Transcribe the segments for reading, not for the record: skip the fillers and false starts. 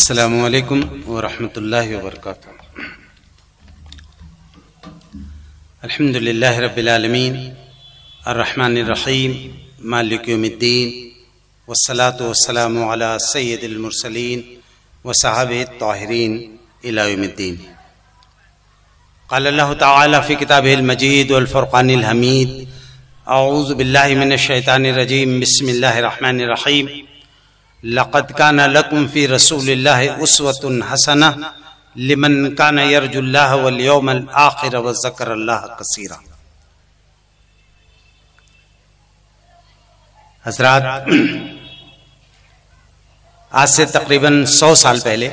السلام علیکم ورحمۃ اللہ وبرکاتہ۔ الحمد للہ رب العالمین الرحمن الرحیم مالک یوم الدین والصلاة والسلام علی سید المرسلین وصحابہ الطاہرین الی یوم الدین۔ قال اللہ تعالی فی کتابہ المجید والفرقان الحمید، اعوذ باللہ من الشیطان الرجیم، بسم اللہ الرحمن الرحیم۔ لقد كان لكم في رسول الله أسوة حسنة لمن كان يرجو الله واليوم الآخر وذكر الله كثيرا۔ حضرات، آج سے تقریباً 100 سال پہلے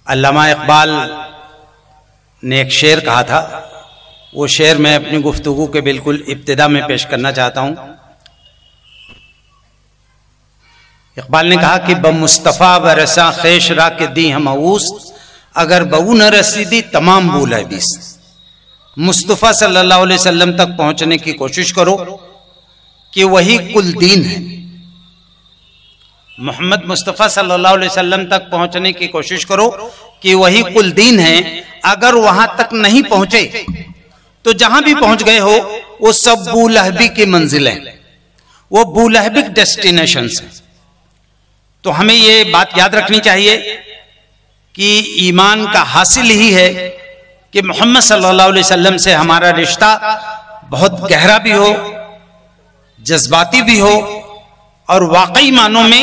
علامہ اقبال نے ایک شعر کہا تھا۔ وہ شعر میں اپنی گفتگو کے بالکل ابتدا میں پیش کرنا چاہتا ہوں۔ اقبال نے کہا کہ بمصطفیٰ برساں خیش را کے دی ہم اوست، اگر بہو نہ رسیدی تمام بھول ہے بیست۔ مصطفیٰ صلی اللہ علیہ وسلم تک پہنچنے کی کوشش کرو کہ وہی کل دین ہے۔ محمد مصطفیٰ صلی اللہ علیہ وسلم تک پہنچنے کی کوشش کرو کہ وہی کل دین ہے۔ اگر وہاں تک نہیں پہنچے تو جہاں بھی پہنچ گئے ہو وہ سب بولہبی کی منزلیں، وہ بولہبک ڈیسٹینیشنز ہیں۔ تو ہمیں یہ بات یاد رکھنی چاہیے کہ ایمان کا حاصل ہی ہے کہ محمد صلی اللہ علیہ وسلم سے ہمارا رشتہ بہت گہرا بھی ہو، جذباتی بھی ہو، اور واقعی معنوں میں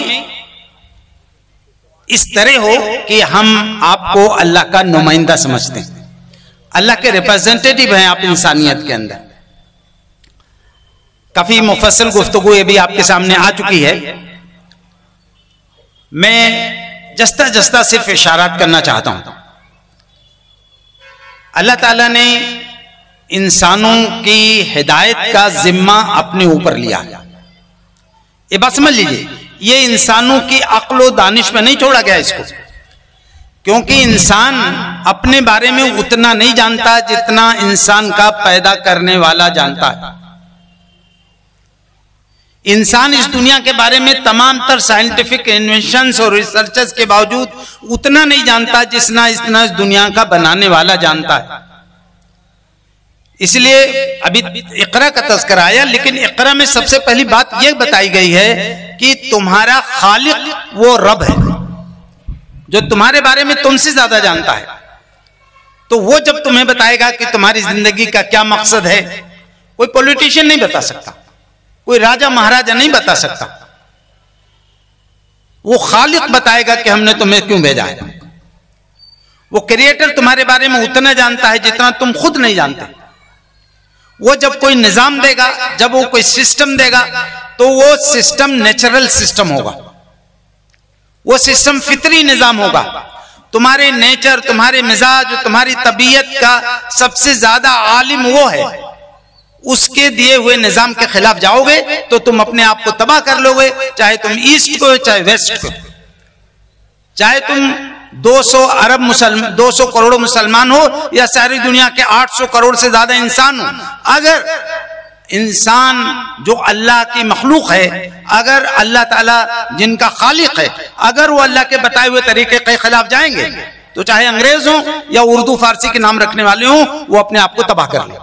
اس طرح ہو کہ ہم آپ کو اللہ کا نمائندہ سمجھتے ہیں، اللہ کے ریپرزنٹیٹیو ہیں آپ انسانیت کے اندر۔ کافی مفصل گفتگو یہ بھی آپ کے سامنے آ چکی ہے۔ میں جستا جستا صرف اشارات کرنا چاہتا ہوں۔ اللہ تعالیٰ نے انسانوں کی ہدایت کا ذمہ اپنے اوپر لیا۔ یہ بات سمجھ لیجئے، یہ انسانوں کی عقل و دانش میں نہیں چھوڑا گیا اس کو، کیونکہ انسان اپنے بارے میں اتنا نہیں جانتا جتنا انسان کا پیدا کرنے والا جانتا ہے۔ انسان اس دنیا کے بارے میں تمام تر سائنٹیفک انوینشنز اور ریسرچز کے باوجود اتنا نہیں جانتا جتنا اس دنیا کا بنانے والا جانتا ہے۔ اس لیے ابھی اقرا کا تذکرہ آیا، لیکن اقرا میں سب سے پہلی بات یہ بتائی گئی ہے کہ تمہارا خالق وہ رب ہے جو تمہارے بارے میں تم سے زیادہ جانتا ہے۔ تو وہ جب تمہیں بتائے گا کہ تمہاری زندگی کا کیا مقصد ہے، کوئی پولیٹیشین نہیں بتا سکتا، کوئی راجہ مہاراجہ نہیں بتا سکتا، وہ خالق بتائے گا کہ ہم نے تمہیں کیوں بھیجا ہے۔ وہ کریٹر تمہارے بارے میں اتنا جانتا ہے جتنا تم خود نہیں جانتے۔ وہ جب کوئی نظام دے گا، جب وہ کوئی سسٹم دے گا، تو وہ سسٹم نیچرل سسٹم ہوگا، وہ سسٹم فطری نظام ہوگا۔ تمہارے نیچر، تمہارے مزاج، تمہاری طبیعت کا سب سے زیادہ عالم وہ ہے۔ اس کے دیے ہوئے نظام کے خلاف جاؤ گے تو تم اپنے آپ کو تباہ کر لو گے، چاہے تم ایسٹ کو چاہے ویسٹ کو، چاہے تم 200 کروڑ مسلمان ہو یا ساری دنیا کے 800 کروڑ سے زیادہ انسان ہو۔ اگر انسان جو اللہ کی مخلوق ہے، اگر اللہ تعالیٰ جن کا خالق ہے، اگر وہ اللہ کے بتائے ہوئے طریقے کے خلاف جائیں گے تو چاہے انگریز ہوں یا اردو فارسی کے نام رکھنے والے ہوں، وہ اپنے آپ کو تباہ کر لیں۔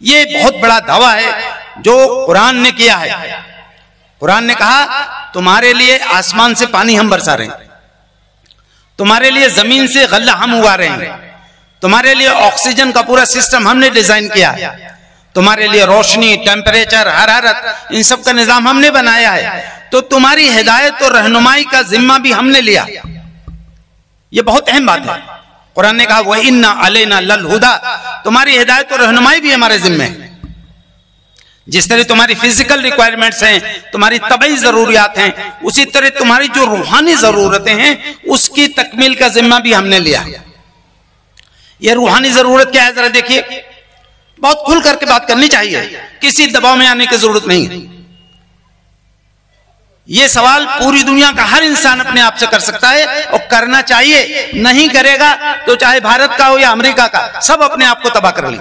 یہ بہت بڑا دعویٰ ہے جو قرآن نے کیا ہے۔ قرآن نے کہا تمہارے لیے آسمان سے پانی ہم برسا رہے ہیں، تمہارے لیے زمین سے غلہ ہم اگا رہے ہیں، تمہارے لیے آکسیجن کا پورا سسٹم ہم نے ڈیزائن کیا ہے، تمہارے لیے روشنی، ٹیمپریچر، حرارت، ان سب کا نظام ہم نے بنایا ہے، تو تمہاری ہدایت اور رہنمائی کا ذمہ بھی ہم نے لیا۔ یہ بہت اہم بات ہے۔ قرآن نے کہا وَإِنَّ عَلَيْنَا لَلْهُدَى، تمہاری ہدایت اور رہنمائی بھی ہمارے ذمہ ہے۔ جس طرح تمہاری فزیکل ریکوائرمنٹس ہیں، تمہاری طبعی ضروریات ہیں، اسی طرح تمہاری جو روحانی ضرورتیں ہیں اس کی تکمیل کا ذمہ بھی ہم نے لیا۔ یہ روحانی ضرورت کیا ہے ذرا دیکھیے، بہت کھل کر کے بات کرنی چاہیے، کسی دباؤ میں آنے کی ضرورت نہیں ہے۔ یہ سوال پوری دنیا کا ہر انسان اپنے آپ سے کر سکتا ہے اور کرنا چاہیے۔ نہیں کرے گا تو چاہے بھارت کا ہو یا امریکہ کا، سب اپنے آپ کو تباہ کر لیں۔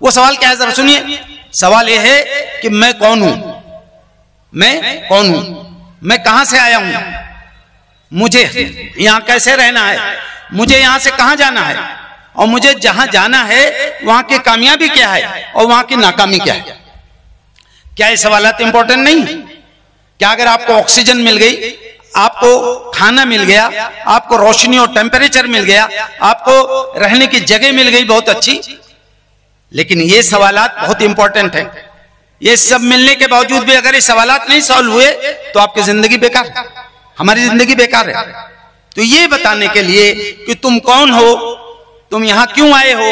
وہ سوال کیا ہے ذرا سنیے، سوال یہ ہے کہ میں کون ہوں، میں کون ہوں؟ میں کہاں سے آیا ہوں, مجھے یہاں کیسے رہنا ہے, مجھے یہاں سے کہاں جانا ہے, اور مجھے جہاں جانا ہے وہاں کی کامیابی کیا ہے اور وہاں کی ناکامی کیا ہے. کیا یہ سوالات امپورٹنٹ نہیں؟ کیا اگر آپ کو آکسیجن مل گئی, آپ کو کھانا مل گیا, آپ کو روشنی اور ٹیمپریچر مل گیا, آپ کو رہنے کی جگہ مل گئی بہت اچھی, لیکن یہ سوالات بہت امپورٹنٹ ہیں, یہ سب ملنے کے باوجود بھی اگر یہ سوالات نہیں سالو ہوئے تو آپ کی زندگی بیکار ہے, ہماری زندگی بیکار ہے. تو یہ بتانے کے لیے کہ تم کون ہو, تم یہاں کیوں آئے ہو,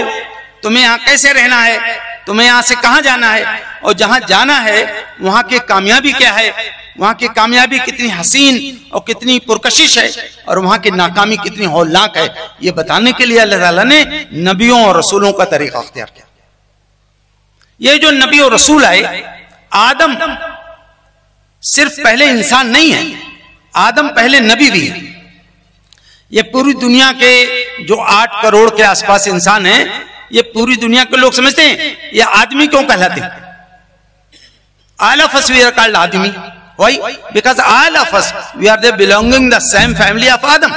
تمہیں یہاں کیسے رہنا ہے, تمہیں یہاں سے کہاں جانا ہے, اور جہاں جانا ہے وہاں کی کامیابی کیا ہے, وہاں کی کامیابی کتنی حسین اور کتنی پرکشش ہے, اور وہاں کی ناکامی کتنی ہولناک ہے, یہ بتانے کے لیے اللہ تعالیٰ نے نبیوں اور رسولوں کا طریقہ اختیار کیا. یہ جو نبی اور رسول آئے, آدم صرف پہلے انسان نہیں ہے, آدم پہلے نبی بھی ہے. یہ پوری دنیا کے جو 8 کروڑ کے آس پاس انسان ہیں, یہ پوری دنیا کے لوگ سمجھتے ہیں یہ آدمی کیوں کہلاتے ہیں. all of us we are called آدمی. why? because all of us we are belonging the same family of Adam.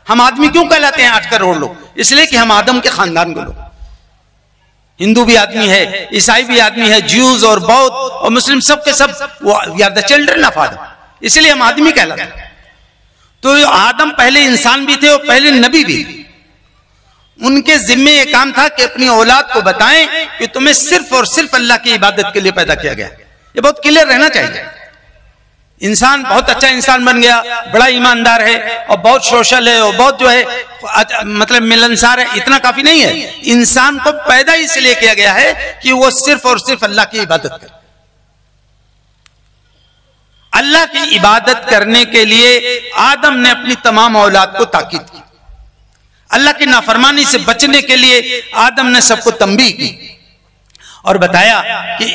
ہم آدمی کیوں کہلاتے ہیں 8 کروڑ لوگ؟ اس لیے کہ ہم آدم کے خاندان کے لوگ. ہندو بھی آدمی ہے, عیسائی بھی آدمی ہے, جیوز اور بودھ اور مسلم سب کے سب we are the children of Adam. اس لیے ہم آدمی کہلاتے ہیں. تو آدم پہلے انسان بھی تھے اور پہلے نبی بھی تھے. ان کے ذمے یہ کام تھا کہ اپنی اولاد کو بتائیں کہ تمہیں صرف اور صرف اللہ کی عبادت کے لیے پیدا کیا گیا. یہ بہت کلیئر رہنا چاہیے. انسان بہت اچھا انسان بن گیا, بڑا ایماندار ہے اور بہت سوشل ہے اور بہت جو ہے مطلب ملنسار ہے, اتنا کافی نہیں ہے. انسان کو پیدا اس لیے کیا گیا ہے کہ وہ صرف اور صرف اللہ کی عبادت کرے. اللہ کی عبادت کرنے کے لیے آدم نے اپنی تمام اولاد کو تاکید کی. اللہ کی نافرمانی سے بچنے کے لیے آدم نے سب کو تنبیہ کی اور بتایا کہ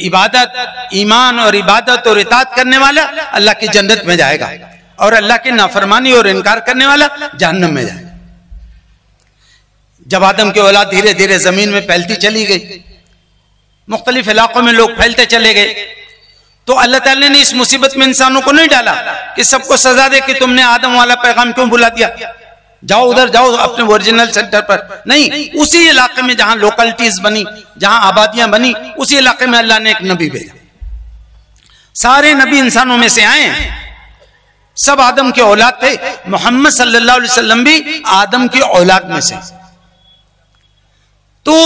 عبادت, ایمان اور عبادت اور اطاعت کرنے والا اللہ کی جنت میں جائے گا, اور اللہ کی نافرمانی اور انکار کرنے والا جہنم میں جائے گا. جب آدم کی اولاد دھیرے دھیرے زمین میں پھیلتی چلی گئی, مختلف علاقوں میں لوگ پھیلتے چلے گئے, تو اللہ تعالیٰ نے اس مصیبت میں انسانوں کو نہیں ڈالا کہ سب کو سزا دے کہ تم نے آدم والا پیغام کیوں بھلا دیا, جاؤ ادھر جاؤ اپنے اوریجنل سینٹر پر. نہیں, اسی علاقے میں جہاں لوکلٹیز بنی, جہاں آبادیاں بنی, اسی علاقے میں اللہ نے ایک نبی بھیجا. سارے نبی انسانوں میں سے آئے ہیں, سب آدم کے اولاد تھے. محمد صلی اللہ علیہ وسلم بھی آدم کی اولاد میں سے. تو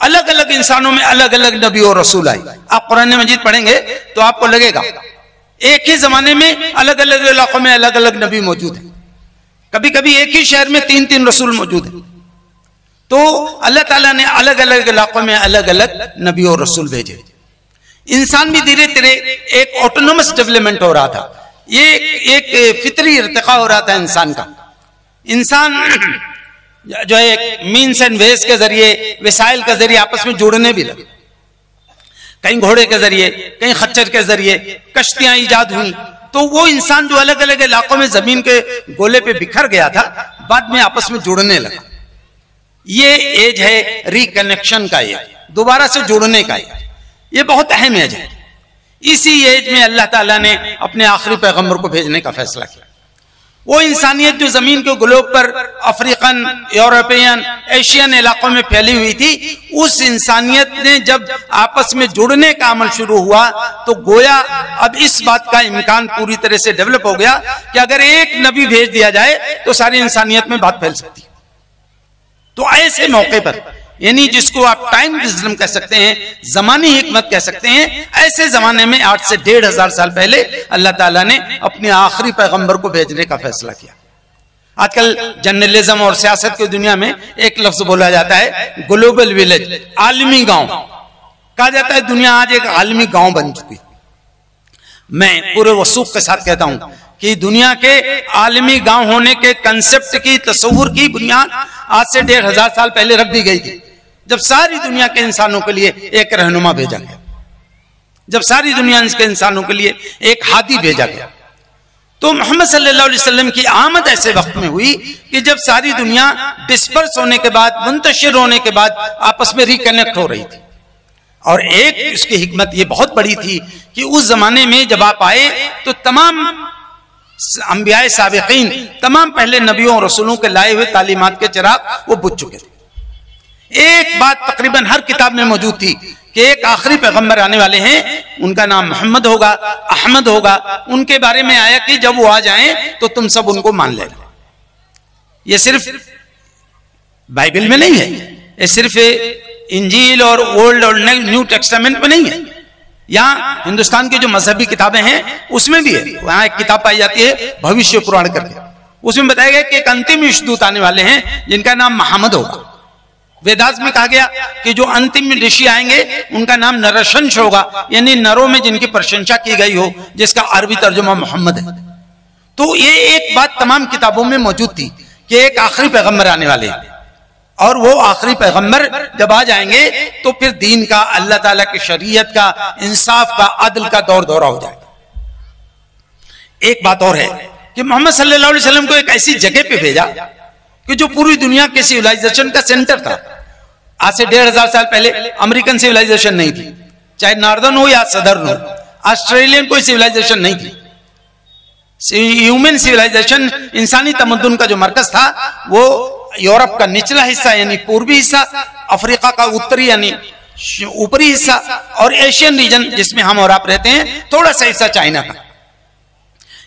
الگ الگ انسانوں میں الگ الگ نبی اور رسول آئے. آپ قرآن مجید پڑھیں گے تو آپ کو لگے گا ایک ہی زمانے میں الگ الگ علاقوں میں الگ الگ نبی موجود ہیں. کبھی کبھی ایک ہی شہر میں 3 رسول موجود ہیں. تو اللہ تعالیٰ نے الگ الگ علاقوں میں الگ الگ نبی اور رسول بھیجے. انسان بھی دھیرے دھیرے ایک آٹونومس ڈیولپمنٹ ہو رہا تھا, یہ ایک فطری ارتقاء ہو رہا تھا انسان کا. انسان جو ہے مینس اینڈ ویز کے ذریعے, وسائل کے ذریعے آپس میں جڑنے بھی لگے. کہیں گھوڑے کے ذریعے, کہیں خچر کے ذریعے کشتیاں ایجاد ہوئیں. تو وہ انسان جو الگ الگ علاقوں میں زمین کے گولے پہ بکھر گیا تھا, بعد میں آپس میں جڑنے لگا. یہ ایج ہے ری کنیکشن کا, ایج دوبارہ سے جڑنے کا ایج. یہ بہت اہم ایج ہے. اسی ایج میں اللہ تعالیٰ نے اپنے آخری پیغمبر کو بھیجنے کا فیصلہ کیا. وہ انسانیت جو زمین کے گلوب پر افریقن, یورپین, ایشین علاقوں میں پھیلی ہوئی تھی, اس انسانیت نے جب آپس میں جڑنے کا عمل شروع ہوا تو گویا اب اس بات کا امکان پوری طرح سے ڈیولپ ہو گیا کہ اگر ایک نبی بھیج دیا جائے تو ساری انسانیت میں بات پھیل سکتی. تو ایسے موقع پر, یعنی جس کو آپ ٹائم وزڈم کہہ سکتے ہیں, زمانی حکمت کہہ سکتے ہیں, ایسے زمانے میں 8 سے 1,500 سال پہلے اللہ تعالیٰ نے اپنے آخری پیغمبر کو بھیجنے کا فیصلہ کیا. آج کل جرنلزم اور سیاست کی دنیا میں ایک لفظ بولا جاتا ہے گلوبل ویلیج, عالمی گاؤں. کہا جاتا ہے دنیا آج ایک عالمی گاؤں بن چکی. میں پورے وثوق کے ساتھ کہتا ہوں کہ دنیا کے عالمی گاؤں ہونے کے کنسپٹ کی, تصور کی بنیاد آج سے 1,500 سال پہلے رکھ دی گئی تھی, جب ساری دنیا کے انسانوں کے لیے ایک رہنما بھیجا گیا, جب ساری دنیا کے انسانوں کے لیے ایک ہادی بھیجا گیا. تو محمد صلی اللہ علیہ وسلم کی آمد ایسے وقت میں ہوئی کہ جب ساری دنیا ڈسپرس ہونے کے بعد, منتشر ہونے کے بعد آپس میں ریکنیکٹ ہو رہی تھی. اور ایک اس کی حکمت یہ بہت بڑی تھی کہ اس زمانے میں جب آپ آئے تو تمام انبیاء سابقین، تمام پہلے نبیوں اور رسولوں کے لائے ہوئے تعلیمات کے چراغ وہ بجھ چکے تھے. ایک بات تقریباً ہر کتاب میں موجود تھی کہ ایک آخری پیغمبر آنے والے ہیں، ان کا نام محمد ہوگا، احمد ہوگا. ان کے بارے میں آیا کہ جب وہ آ جائیں تو تم سب ان کو مان لینا. یہ صرف بائبل میں نہیں ہے، یہ صرف انجیل اور اولڈ اور نیو ٹیسٹامنٹ میں نہیں ہے. یہاں ہندوستان کی جو مذہبی کتابیں ہیں اس میں بھی ہے. وہاں ایک کتاب پائی جاتی ہے بھوشیہ پران کر کے، اس میں بتایا گیا کہ ایک انتم یشدوت آنے والے ہیں جن کا نام محمد ہوگا. ویداس میں کہا گیا کہ جو انتم رشی آئیں گے ان کا نام نرشنش ہوگا، یعنی نروں میں جن کی پرشنسا کی گئی ہو، جس کا عربی ترجمہ محمد ہے. تو یہ ایک بات تمام کتابوں میں موجود تھی کہ ایک آخری پیغمبر آنے والے ہیں، اور وہ آخری پیغمبر جب آ جائیں گے تو پھر دین کا، اللہ تعالیٰ کی شریعت کا، انصاف کا، عدل کا دور دورہ ہو جائے گا. ایک بات اور ہے کہ محمد صلی اللہ علیہ وسلم کو ایک ایسی جگہ پہ بھیجا کہ جو پوری دنیا کے سیولائزیشن کا سینٹر تھا. آج سے 1500 سال پہلے امریکن سیولائزیشن نہیں تھی، چاہے ناردرن ہو یا سدرن ہو. آسٹریلین کوئی سیولائزیشن نہیں تھی. ہیومن سیولائزیشن، انسانی تمدن کا جو مرکز تھا وہ یورپ کا نچلا حصہ یعنی پوربی حصہ، افریقہ کا اتری یعنی اوپری حصہ، اور ایشین ریجن جس میں ہم اور آپ رہتے ہیں تھوڑا سا حصہ چائنا کا.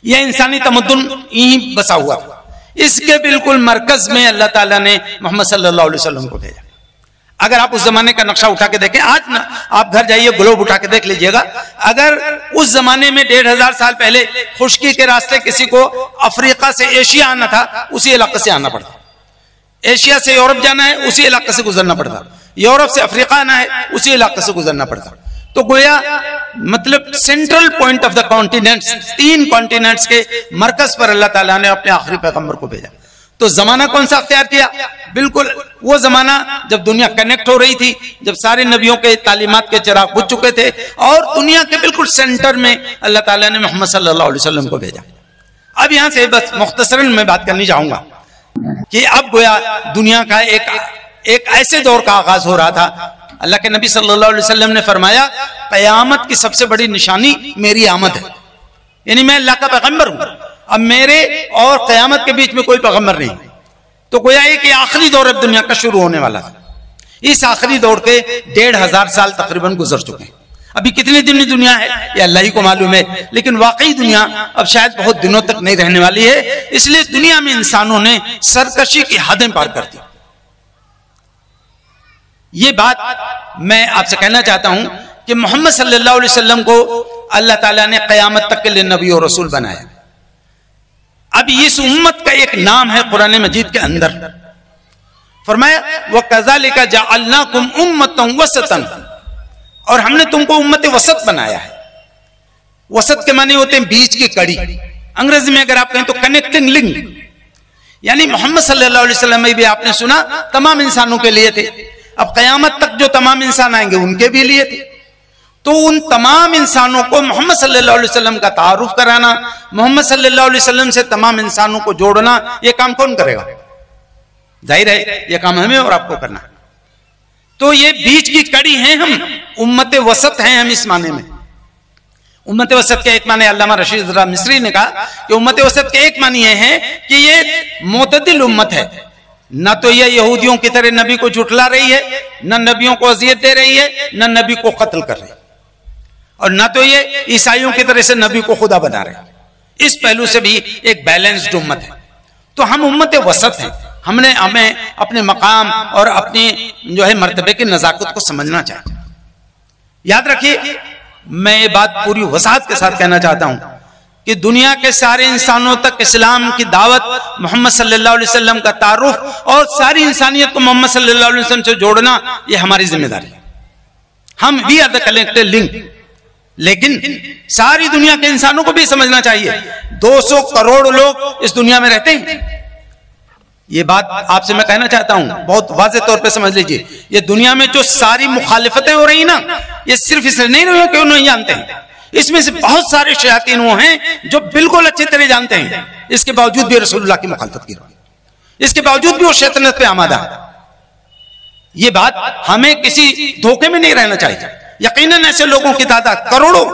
یہ انسانی تمدن یہیں بسا ہوا تھا. اس کے بالکل مرکز میں اللہ تعالیٰ نے محمد صلی اللہ علیہ وسلم کو بھیجا. اگر آپ اس زمانے کا نقشہ اٹھا کے دیکھیں، آج آپ گھر جائیے گلوب اٹھا کے دیکھ لیجئے گا، اگر اس زمانے میں 1500 سال پہلے خشکی کے راستے کسی کو افریقہ سے ایشیا آنا تھا، اسی علاقے سے آنا پڑتا. ایشیا سے یورپ جانا ہے، اسی علاقے سے گزرنا پڑتا. یورپ سے افریقہ آنا ہے، اسی علاقے سے گزرنا پڑتا. تو گویا مطلب central point of the continents, 3 continents کے مرکز پر اللہ تعالیٰ نے اپنے آخری پیغمبر کو بھیجا. تو زمانہ کون سا اختیار کیا؟ بالکل وہ زمانہ جب دنیا کنیکٹ ہو رہی تھی، جب سارے نبیوں کے تعلیمات کے چراغ بجھ چکے تھے، اور دنیا کے بالکل سینٹر میں اللہ تعالیٰ نے محمد صلی اللہ علیہ وسلم کو بھیجا. اب یہاں سے بس مختصراً میں بات کرنی چاہوں گا کہ اب گویا دنیا کا ایک ایسے دور کا آغاز ہو رہا تھا. اللہ کے نبی صلی اللہ علیہ وسلم نے فرمایا قیامت کی سب سے بڑی نشانی میری آمد ہے، یعنی میں اللہ کا پیغمبر ہوں. اب میرے اور قیامت کے بیچ میں کوئی پیغمبر نہیں. تو گویا کہ آخری دور اب دنیا کا شروع ہونے والا تھا. اس آخری دور کے 1500 سال تقریباً گزر چکے ہیں. ابھی کتنے دن دنیا ہے یہ اللہ ہی کو معلوم ہے، لیکن واقعی دنیا اب شاید بہت دنوں تک نہیں رہنے والی ہے. اس لیے دنیا میں انسانوں نے سرکشی کی حدیں پار کر دی. یہ بات میں آپ سے کہنا چاہتا ہوں کہ محمد صلی اللہ علیہ وسلم کو اللہ تعالیٰ نے قیامت تک کے لیے نبی اور رسول بنایا. اب اس امت کا ایک نام ہے قرآن مجید کے اندر، فرمایا وَكَذَلِكَ جَعَلْنَاكُمْ أُمَّةً وَسَطًا، اور ہم نے تم کو امت وسط بنایا ہے. وسط کے معنی ہوتے ہیں بیچ کی کڑی. انگریزی میں اگر آپ کہیں تو کنیکٹنگ لنک، یعنی محمد صلی اللہ علیہ وسلم میں بھی آپ نے سنا تمام انسانوں کے لیے تھے. اب قیامت تک جو تمام انسان آئیں گے ان کے بھی لیے تھے. تو ان تمام انسانوں کو محمد صلی اللہ علیہ وسلم کا تعارف کرانا، محمد صلی اللہ علیہ وسلم سے تمام انسانوں کو جوڑنا، یہ کام کون کرے گا؟ ظاہر ہے یہ کام ہمیں اور آپ کو کرنا. تو یہ بیچ کی کڑی ہیں ہم، امت وسط ہیں ہم. اس معنی میں امت وسط کے ایک معنی علامہ رشید رضا مصری نے کہا کہ امت وسط کے ایک معنی یہ ہے کہ یہ معتدل امت ہے. نہ تو یہ یہودیوں کی طرح نبی کو جھٹلا رہی ہے، نہ نبیوں کو اذیت دے رہی ہے، نہ نبی کو قتل کر رہی ہے، اور نہ تو یہ عیسائیوں کی طرح سے نبی کو خدا بنا رہے ہیں. اس پہلو سے بھی ایک بیلنسڈ امت ہے. تو ہم امت وسط ہیں. ہمیں اپنے مقام اور اپنی جو ہے مرتبے کی نزاکت کو سمجھنا چاہیے. یاد رکھیے، میں یہ بات پوری وضاحت کے ساتھ کہنا چاہتا ہوں کہ دنیا کے سارے انسانوں تک اسلام کی دعوت، محمد صلی اللہ علیہ وسلم کا تعارف اور ساری انسانیت کو محمد صلی اللہ علیہ وسلم سے جوڑنا یہ ہماری ذمہ داری ہے. ہم we are the connected link. لیکن ساری دنیا کے انسانوں کو بھی سمجھنا چاہیے 200 کروڑ لوگ اس دنیا میں رہتے ہیں. یہ بات آپ سے میں کہنا چاہتا ہوں، بہت واضح طور پہ سمجھ لیجئے. یہ دنیا میں جو ساری مخالفتیں ہو رہی نا، یہ صرف اس لیے نہیں رہی کہ انہوں جانتے ہیں. اس میں سے بہت سارے شیاطین وہ ہیں جو بالکل اچھی طرح جانتے ہیں، اس کے باوجود بھی رسول اللہ کی مخالفت کی رہی، اس کے باوجود بھی وہ شیطنت پہ آمادہ ہے. یہ بات ہمیں کسی دھوکے میں نہیں رہنا چاہیے. یقیناً ایسے لوگوں کی تعداد کروڑوں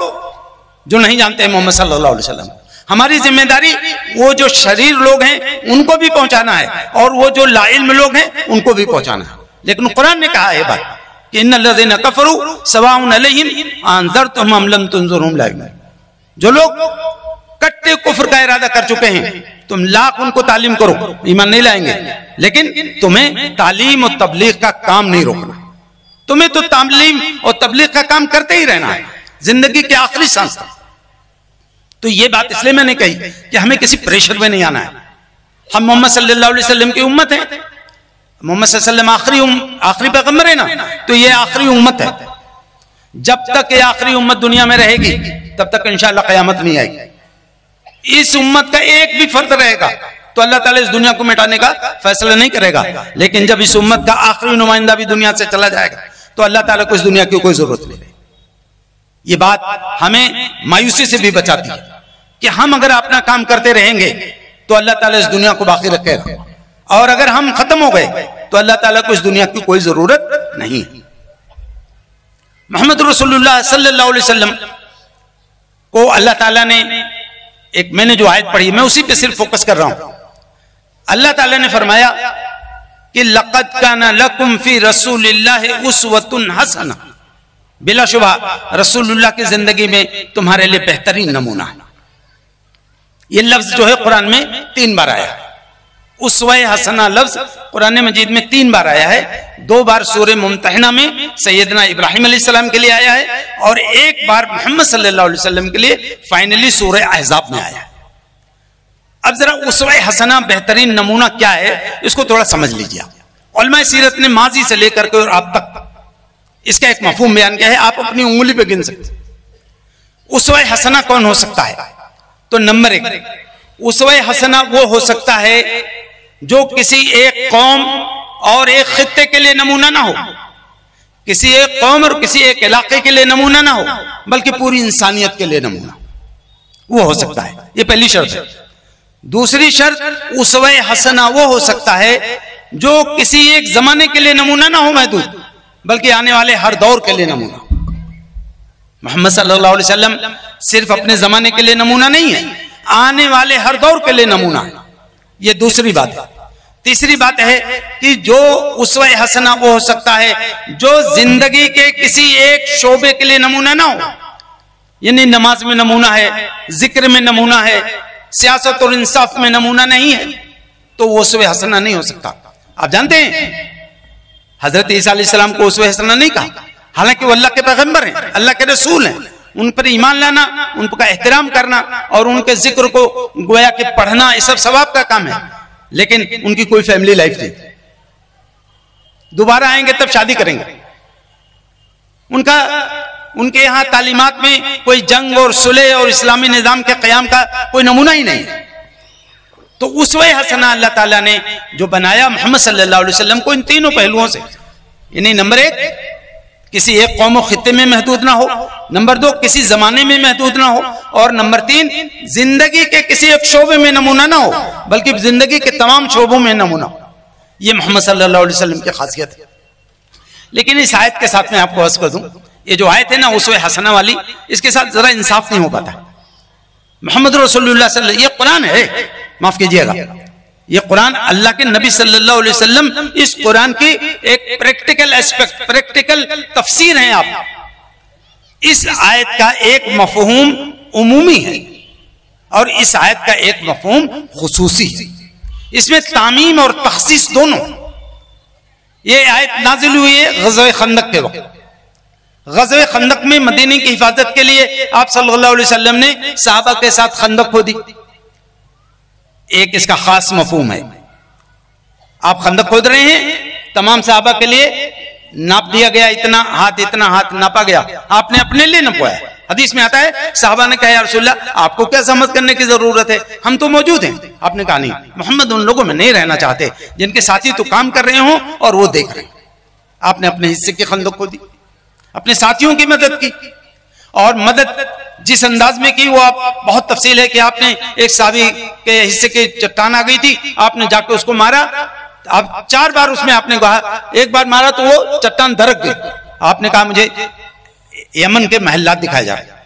جو نہیں جانتے محمد صلی اللہ علیہ وسلم. ہماری ذمہ داری وہ جو شریر لوگ ہیں ان کو بھی پہنچانا ہے اور وہ جو لا علم لوگ ہیں ان کو بھی پہنچانا ہے. لیکن قرآن نے کہا ہے بات کہ ان الذین کفروا سواء علیہم انذرتہم ام لم تنذرہم لا یؤمنون. جو لوگ کٹے کفر کا ارادہ کر چکے ہیں تم لاکھ ان کو تعلیم کرو ایمان نہیں لائیں گے, لیکن تمہیں تعلیم اور تبلیغ کا کام نہیں روکنا. تمہیں تو تعلیم اور تبلیغ کا کام کرتے ہی رہنا ہے زندگی کے آخری سانس تک. تو یہ بات اس لیے میں نے کہی کہ ہمیں کسی پریشر میں نہیں آنا ہے. ہم محمد صلی اللہ علیہ وسلم کی امت ہیں. محمد صلی اللہ علیہ وسلم آخری پیغمبر ہے نا, تو یہ آخری امت ہے. جب تک یہ آخری امت دنیا میں رہے گی تب تک انشاءاللہ قیامت نہیں آئے گی. اس امت کا ایک بھی فرد رہے گا تو اللہ تعالیٰ اس دنیا کو مٹانے کا فیصلہ نہیں کرے گا. لیکن جب اس امت کا آخری نمائندہ بھی دنیا سے چلا جائے گا تو اللہ تعالیٰ کو اس دنیا کی کوئی ضرورت نہیں رہے. یہ بات ہمیں مایوسی سے بھی بچاتی ہے کہ ہم اگر اپنا کام کرتے رہیں گے تو اللہ تعالیٰ اس دنیا کو باقی رکھے گا, اور اگر ہم ختم ہو گئے تو اللہ تعالیٰ کو اس دنیا کی کوئی ضرورت نہیں. محمد رسول اللہ صلی اللہ علیہ وسلم کو اللہ تعالیٰ نے ایک, میں نے جو آیت پڑھی میں اسی پہ صرف فوکس کر رہا ہوں. اللہ تعالیٰ نے فرمایا کہ لَقَدْ كَانَ لَكُمْ فِي رَسُولِ اللَّهِ أُسْوَةٌ حَسَنَةٌ, بلا شبہ رسول اللہ کی زندگی میں تمہارے لیے بہترین نمونہ ہے. یہ لفظ جو ہے قرآن میں 3 بار آیا ہے. اسوہ حسنہ لفظ قرآن مجید میں 3 بار آیا ہے. 2 بار سورہ ممتحنہ میں سیدنا ابراہیم علیہ السلام کے لیے آیا ہے, اور 1 بار محمد صلی اللہ علیہ وسلم کے لیے فائنلی سورہ احزاب میں آیا ہے. اب ذرا اسوہ حسنہ بہترین نمونہ کیا ہے اس کو تھوڑا سمجھ لیجیے. علماء سیرت نے ماضی سے لے کر کے اور اب تک اس کا ایک مفہوم بیان کیا ہے, آپ اپنی انگلی پہ گن سکتے. اسوہ حسنہ کون ہو سکتا ہے؟ تو نمبر 1, اسوہ حسنہ وہ ہو سکتا ہے جو کسی ایک قوم اور ایک خطے کے لیے نمونہ نہ ہو, کسی ایک قوم اور کسی ایک علاقے کے لیے نمونہ نہ ہو, بلکہ پوری انسانیت کے لیے نمونہ وہ ہو سکتا ہے. یہ پہلی شرط ہے. دوسری شرط, اسوہ حسنہ وہ ہو سکتا ہے جو کسی ایک زمانے کے لیے نمونہ نہ ہو محدود, بلکہ آنے والے ہر دور کے لیے نمونہ. محمد صلی اللہ علیہ وسلم صرف اپنے زمانے کے لیے نمونہ نہیں ہے, آنے والے ہر دور کے لیے نمونہ ہے. یہ دوسری بات ہے. تیسری بات ہے کہ جو اسوہ حسنہ وہ ہو سکتا ہے جو زندگی کے کسی ایک شعبے کے لیے نمونہ نہ ہو, یعنی نماز میں نمونہ ہے, ذکر میں نمونہ ہے, سیاست اور انصاف میں نمونہ نہیں ہے, تو وہ اسوہ حسنہ نہیں ہو سکتا. آپ جانتے ہیں حضرت عیسیٰ علیہ السلام کو اسوہ حسنہ نہیں کہا, حالانکہ وہ اللہ کے پیغمبر ہیں, اللہ کے رسول ہیں. ان پر ایمان لانا, ان کا احترام کرنا اور ان کے ذکر کو گویا کہ پڑھنا یہ سب ثواب کا کام ہے, لیکن ان کی کوئی فیملی لائف نہیں. دوبارہ آئیں گے تب شادی کریں گے. ان کے یہاں تعلیمات میں کوئی جنگ اور صلح اور اسلامی نظام کے قیام کا کوئی نمونہ ہی نہیں. تو اسوہ حسنہ اللہ تعالیٰ نے جو بنایا محمد صلی اللہ علیہ وسلم کو ان تینوں پہلوؤں سے, یعنی نمبر 1 کسی ایک قوم و خطے میں محدود نہ ہو, نمبر 2 کسی زمانے میں محدود نہ ہو, اور نمبر 3 زندگی کے کسی ایک شعبے میں نمونہ نہ ہو بلکہ زندگی کے تمام شعبوں میں نمونہ ہو. یہ محمد صلی اللہ علیہ وسلم کی خاصیت ہے. لیکن اس آیت کے ساتھ میں آپ کو عرض کر دوں, یہ جو آیت ہے نا اسوہ حسنہ والی, اس کے ساتھ ذرا انصاف نہیں ہو پاتا. محمد رسول اللہ صلی اللہ علیہ وسلم, یہ قرآن ہے, معاف کیجئے گا, یہ قرآن اللہ کے نبی صلی اللہ علیہ وسلم اس قرآن کی ایک پریکٹیکل ایسپیکٹ, پریکٹیکل تفسیر ہیں. آپ اس آیت کا ایک مفہوم عمومی ہے اور اس آیت کا ایک مفہوم خصوصی ہے. اس میں تعمیم اور تخصیص دونوں. یہ آیت نازل ہوئی ہے غزوہ خندق کے وقت. غزوہ خندق میں مدینے کی حفاظت کے لیے آپ صلی اللہ علیہ وسلم نے صحابہ کے ساتھ خندق کھودی. ایک اس کا خاص مفہوم ہے, آپ خندق کھود رہے ہیں, تمام صحابہ کے لیے ناپ دیا گیا, اتنا ہاتھ ناپا گیا, آپ نے اپنے لیے نپوایا. حدیث میں آتا ہے صحابہ نے کہا یا رسول اللہ آپ کو کیا زحمت کرنے کی ضرورت ہے, ہم تو موجود ہیں. آپ نے کہا نہیں, محمد ان لوگوں میں نہیں رہنا چاہتے جن کے ساتھی تو کام کر رہے ہوں اور وہ دیکھ رہے ہیں. آپ نے اپنے حصے کی خندق کھودی, اپنے ساتھیوں کی مدد کی, اور مدد جس انداز میں کی وہ آپ بہت تفصیل ہے کہ آپ نے ایک صحابی کے حصے کی چٹان آ گئی تھی, آپ نے جا کے اس کو مارا. آپ 4 بار اس میں آپ نے کہا, ایک بار مارا تو وہ چٹان دھڑک گئی. آپ نے کہا مجھے یمن کے محلات دکھائے جا رہے ہیں.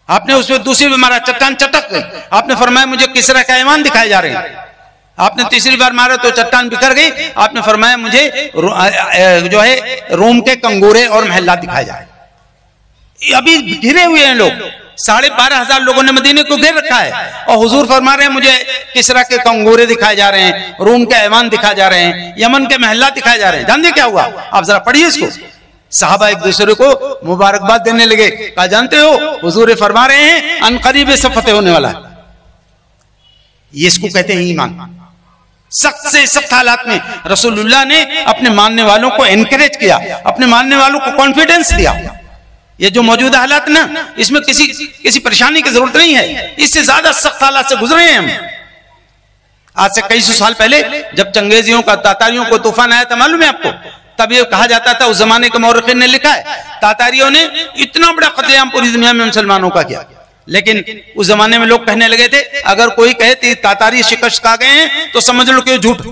آپ نے اس میں دوسری بار مارا, چٹان چٹک گئی. آپ نے فرمایا مجھے کسرا کا ایوان دکھائے جا رہے ہیں. آپ نے تیسری بار مارا تو چٹان بکھر گئی. آپ نے فرمایا مجھے جو ہے روم کے کنگورے اور محلات دکھائے جا رہے ہیں. ابھی گھرے ہوئے ہیں لوگ, 12,500 لوگوں نے مدینے کو گھیر رکھا ہے, اور حضور فرما رہے ہیں مجھے کسرا کے کنگورے دکھائے جا رہے ہیں, روم کے ایوان دکھائے جا رہے ہیں, یمن کے محلات دکھائے جا رہے ہیں. جانتے کیا ہوا؟ آپ ذرا پڑھیے اس کو. صحابہ ایک دوسرے کو مبارکباد دینے لگے. کہا جانتے ہو حضور فرما رہے ہیں ان قریب سب فتح ہونے والا ہے. یہ اس کو کہتے ہیں ایمان. سخت سے سخت حالات میں رسول اللہ نے اپنے ماننے والوں کو انکریج کیا, اپنے ماننے والوں کو کانفیڈنس دیا. یہ جو موجودہ حالات نا, اس میں کسی پریشانی کی ضرورت نہیں ہے. اس سے زیادہ سخت حالات سے گزرے ہیں ہم. آج سے کئی سو سال پہلے جب چنگیزیوں کا, تاتاریوں کو طوفان آیا تھا, معلوم ہے آپ کو, تب یہ کہا جاتا تھا, اس زمانے کے مورخین نے لکھا ہے, تاتاریوں نے اتنا بڑا قتل عام پوری دنیا میں مسلمانوں کا کیا. لیکن اس زمانے میں لوگ کہنے لگے تھے اگر کوئی کہے تاتاری شکست کھا گئے ہیں تو سمجھ لو کہ جھوٹ.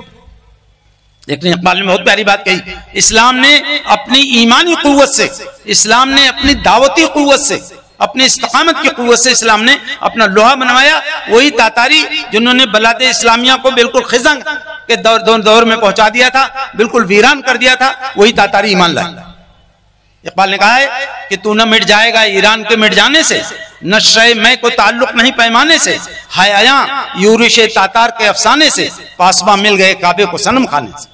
لیکن اقبال نے بہت پیاری بات کہی, اسلام نے اپنی ایمانی قوت سے, اسلام نے اپنی دعوتی قوت سے, اپنی استقامت کی قوت سے اسلام نے اپنا لوہا بنوایا. وہی تاتاری جنہوں نے بلاد اسلامیہ کو بالکل خزن کے دور میں پہنچا دیا تھا, بالکل ویران کر دیا تھا, وہی تاتاری ایمان لائے. اقبال نے کہا ہے کہ تو نہ مٹ جائے گا ایران کے مٹ جانے سے, نشرے میں کو تعلق نہیں پیمانے سے, حیاں یورش تاتار کے افسانے سے, پاسباں مل گئے کعبے کو صنم کھانے سے.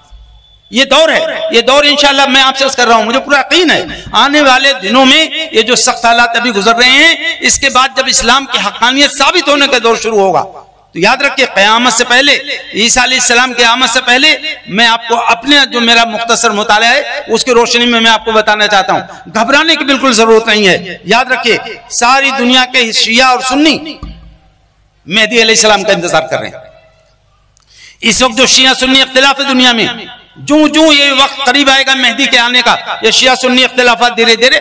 یہ دور ہے, یہ دور انشاءاللہ میں آپ سے عرض کر رہا ہوں, مجھے پورا یقین ہے آنے والے دنوں میں یہ جو سخت حالات ابھی گزر رہے ہیں, اس کے بعد جب اسلام کی حقانیت ثابت ہونے کا دور شروع ہوگا تو یاد رکھیے قیامت سے پہلے, عیسیٰ علیہ السلام کی آمد سے پہلے, میں آپ کو اپنے جو میرا مختصر مطالعہ ہے اس کی روشنی میں آپ کو بتانا چاہتا ہوں, گھبرانے کی بالکل ضرورت نہیں ہے. یاد رکھیے ساری دنیا کے شیعہ اور سنی مہدی علیہ السلام کا انتظار کر رہے ہیں. اس وقت جو شیعہ سنی اختلاف ہے دنیا میں, جو یہ وقت قریب آئے گا مہدی کے آنے کا, یہ شیعہ سنی اختلافات دھیرے دھیرے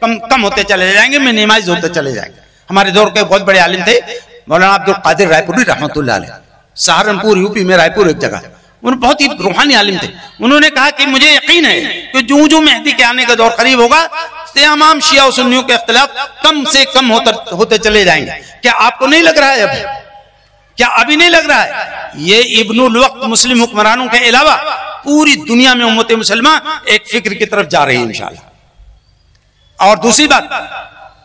کم ہوتے چلے جائیں گے, منیمائز ہوتے چلے جائیں گے. ہمارے دور کے بہت بڑے عالم تھے مولانا عبد القادر رائے پوری رحمۃ اللہ علیہ, سہارنپور یوپی میں رائے پور ایک جگہ, وہ بہت ہی روحانی عالم تھے. انہوں نے کہا کہ مجھے یقین ہے کہ جو مہدی کے آنے کا دور قریب ہوگا تمام شیعہ و سنیوں کے اختلاف کم سے کم ہوتے چلے جائیں گے. کیا آپ کو نہیں لگ رہا ہے ابھی, کیا ابھی نہیں لگ رہا ہے یہ ابن الوقت مسلم حکمرانوں کے علاوہ پوری دنیا میں امت مسلمہ ایک فکر کی طرف جا رہی ہے انشاءاللہ. اور دوسری بات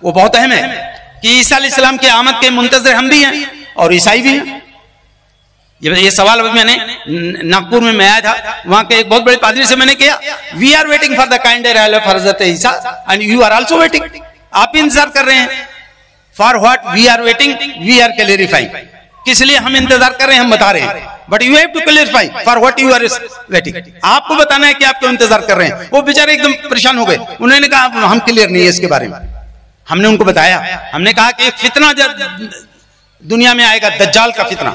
وہ بہت اہم ہے کہ عیسیٰ علیہ السلام کی آمد کے منتظر ہم بھی ہیں اور عیسائی بھی ہیں. یہ سوال ابھی میں نے ناگپور میں آیا تھا, وہاں کے ایک بہت بڑے پادری سے میں نے کیا, we are waiting for the kind arrival of حضرت عیسیٰ and you are also waiting. آپ بھی انتظار کر رہے ہیں. For what we are waiting, we are clarifying. کس لیے ہم انتظار کر رہے ہیں ہم بتا رہے ہیں, but you have to clarify for what you are waiting. آپ کو بتانا ہے کہ آپ کیوں انتظار کر رہے ہیں. وہ بیچارے ایک دم پریشان ہو گئے, انہوں نے کہا ہم کلیئر نہیں ہے اس کے بارے میں. ہم نے ان کو بتایا, ہم نے کہا کہ ایک فتنہ دنیا میں آئے گا, دجال کا فتنہ.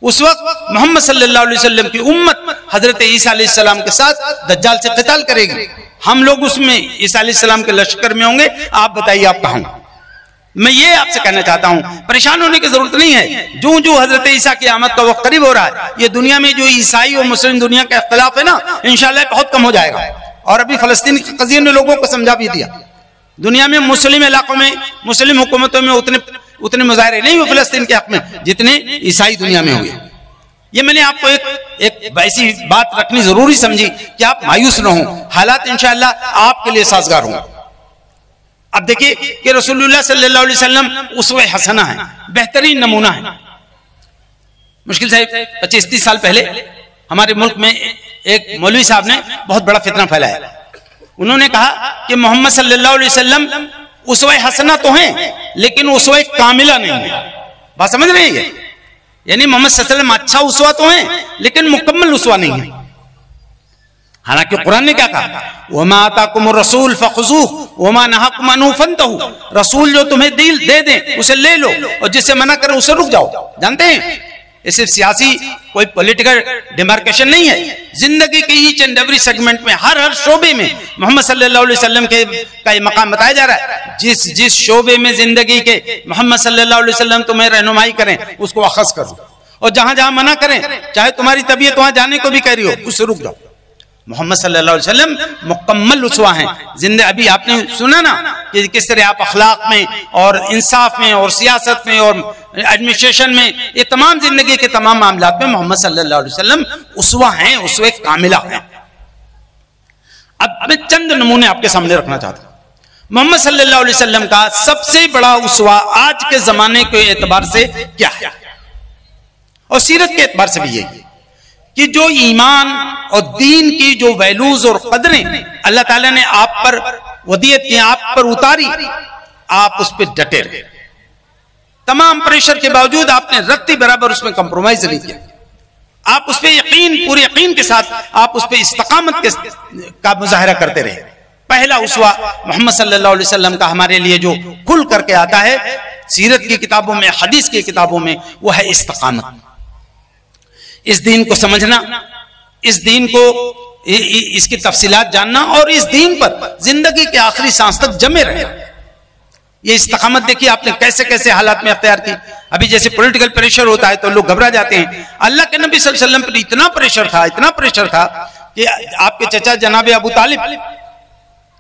اس وقت محمد صلی اللہ علیہ وسلم کی امت حضرت عیسیٰ علیہ السلام کے ساتھ دجال سے قتال کرے گی. ہم لوگ اس میں عیسیٰ علیہ السلام کے لشکر میں ہوں گے. آپ بتائیے آپ کہاں. میں یہ آپ سے کہنا چاہتا ہوں پریشان ہونے کی ضرورت نہیں ہے. جو حضرت عیسیٰ کی آمد کا وقت قریب ہو رہا ہے, یہ دنیا میں جو عیسائی اور مسلم دنیا کا اختلاف ہے نا, انشاءاللہ بہت کم ہو جائے گا. اور ابھی فلسطین کی قضیے نے لوگوں کو سمجھا بھی دیا. دنیا میں مسلم علاقوں میں, مسلم حکومتوں میں اتنے مظاہرے نہیں ہوئے فلسطین کے حق میں جتنے عیسائی دنیا میں ہوئے. یہ میں نے آپ کو ایک ایسی بات رکھنی ضروری سمجھی کہ آپ مایوس نہ ہوں, حالات انشاءاللہ آپ کے لیے سازگار ہوں. اب دیکھیے کہ رسول اللہ صلی اللہ علیہ وسلم اسوہ حسنہ ہے, بہترین نمونہ ہے. مشکل سے 25-30 سال پہلے ہمارے ملک میں ایک مولوی صاحب نے بہت بڑا فتنہ پھیلایا. انہوں نے کہا کہ محمد صلی اللہ علیہ وسلم اسوہ حسنہ تو ہیں لیکن اسوہ کاملہ نہیں ہے. بات سمجھ رہے ہیں؟ یعنی محمد صلی اللہ علیہ وسلم اچھا اسوہ تو ہیں لیکن مکمل اسوہ نہیں ہے. حالانکہ قرآن نے کیا کہا, وَمَا آتَاكُمُ الرَّسُولُ فَخُذُوهُ وَمَا نَهَاكُمْ عَنْهُ فَانْتَهُوا. رسول جو تمہیں دے دیں اسے لے لو, اور جس سے منع کرے اسے رک جاؤ. جانتے ہیں یہ صرف سیاسی کوئی پولیٹیکل ڈیمارکیشن نہیں ہے. زندگی کے ایچ اینڈ ایوری سیگمنٹ میں, ہر شعبے میں محمد صلی اللہ علیہ وسلم کا یہ مقام بتایا جا رہا ہے. جس شعبے میں زندگی کے محمد صلی اللہ علیہ وسلم تمہیں رہنمائی کریں اس کو اخذ کرو, اور جہاں جہاں منع کریں, چاہے تمہاری طبیعت وہاں جانے کو بھی کہہ رہی ہو, اس سے رک جاؤ. محمد صلی اللہ علیہ وسلم مکمل اسوہ ہیں. زندہ ابھی آپ نے سنا نا کہ کس طرح آپ اخلاق میں اور انصاف میں اور سیاست میں اور ایڈمنسٹریشن میں، یہ تمام زندگی کے تمام معاملات میں محمد صلی اللہ علیہ وسلم اسوہ ہیں، اسوہ کاملہ ہیں. اب میں چند نمونے آپ کے سامنے رکھنا چاہتا ہوں. محمد صلی اللہ علیہ وسلم کا سب سے بڑا اسوہ آج کے زمانے کے اعتبار سے کیا ہے، اور سیرت کے اعتبار سے بھی یہی کہ جو ایمان اور دین کی جو ویلوز اور قدریں اللہ تعالیٰ نے آپ پر ودیت کی، آپ پر اتاری، آپ اس پہ ڈٹے رہے. تمام پریشر کے باوجود آپ نے رتی برابر اس میں کمپرومائز نہیں کیا. آپ اس پہ یقین، پورے یقین کے ساتھ آپ اس پہ استقامت کا مظاہرہ کرتے رہے. پہلا اسوہ محمد صلی اللہ علیہ وسلم کا ہمارے لیے جو کھل کر کے آتا ہے سیرت کی کتابوں میں، حدیث کی کتابوں میں، وہ ہے استقامت. اس دین کو سمجھنا، اس دین کو، اس کی تفصیلات جاننا، اور اس دین پر زندگی کے آخری سانس تک جمے رہنا. یہ استقامت دیکھیے آپ نے کیسے کیسے حالات میں اختیار کی. ابھی جیسے پولیٹیکل پریشر ہوتا ہے تو لوگ گھبرا جاتے ہیں. اللہ کے نبی صلی اللہ علیہ وسلم پر اتنا پریشر تھا کہ آپ کے چچا جناب ابو طالب،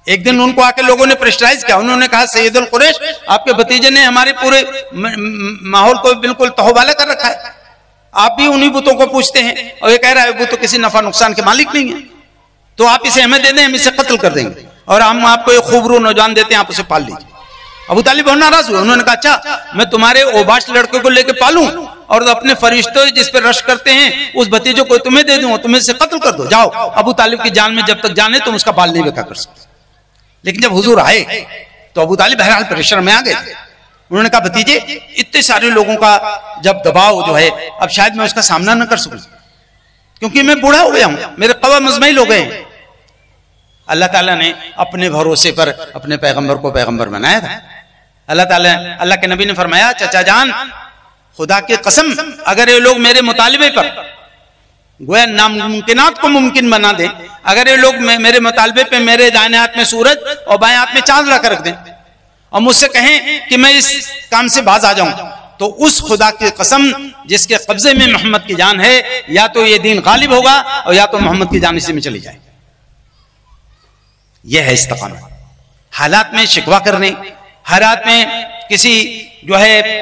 ایک دن ان کو آ کے لوگوں نے پریشرائز کیا. انہوں نے کہا سید القریش، آپ کے بھتیجے نے ہمارے پورے ماحول کو بالکل تہوبالہ کر رکھا ہے. آپ بھی انہی بتوں کو پوچھتے ہیں، اور یہ کہہ رہا ہے وہ تو کسی نفع نقصان کے مالک نہیں ہے، تو آپ اسے ہمیں دے دیں، ہم اسے قتل کر دیں گے، اور ہم آپ کو ایک خوبرو نوجوان دیتے ہیں، آپ اسے پال لیجیے. ابو طالب بہت ناراض ہوئے. انہوں نے کہا اچھا میں تمہارے اوباش لڑکے کو لے کے پالوں اور اپنے فرشتوں جس پہ رش کرتے ہیں اس بھتیجے کو تمہیں دے دوں، تمہیں سے قتل کر دو. جاؤ، ابو طالب کی جان میں جب تک جانے تم اس کا بال نہیں بکا کر سکتے. لیکن جب حضور آئے تو ابو طالب بہرحال پریشر میں آ گئے. انہوں نے کہا بھتیجے اتنے سارے لوگوں کا جب دباؤ جو ہے، اب شاید میں اس کا سامنا نہ کر سکوں کیونکہ میں بوڑھا ہو گیا ہوں، میرے قوا مزمحل ہو گئے ہیں. اللہ تعالیٰ نے اپنے بھروسے پر اپنے پیغمبر کو پیغمبر بنایا تھا. اللہ کے نبی نے فرمایا چچا جان خدا کی قسم اگر یہ لوگ میرے مطالبے پر گویا ناممکنات کو ممکن بنا دیں، اگر یہ لوگ میرے مطالبے پہ میرے دائیں ہاتھ میں سورج اور بائیں ہاتھ میں چاند لا کر رکھ دیں اور مجھ سے کہیں کہ میں اس کام سے باز آ جاؤں، تو اس خدا کی قسم جس کے قبضے میں محمد کی جان ہے، یا تو یہ دین غالب ہوگا اور یا تو محمد کی جان اسی میں چلی جائے. یہ ہے استقامت. حالات میں شکوہ کرنے، حالات میں کسی جو ہے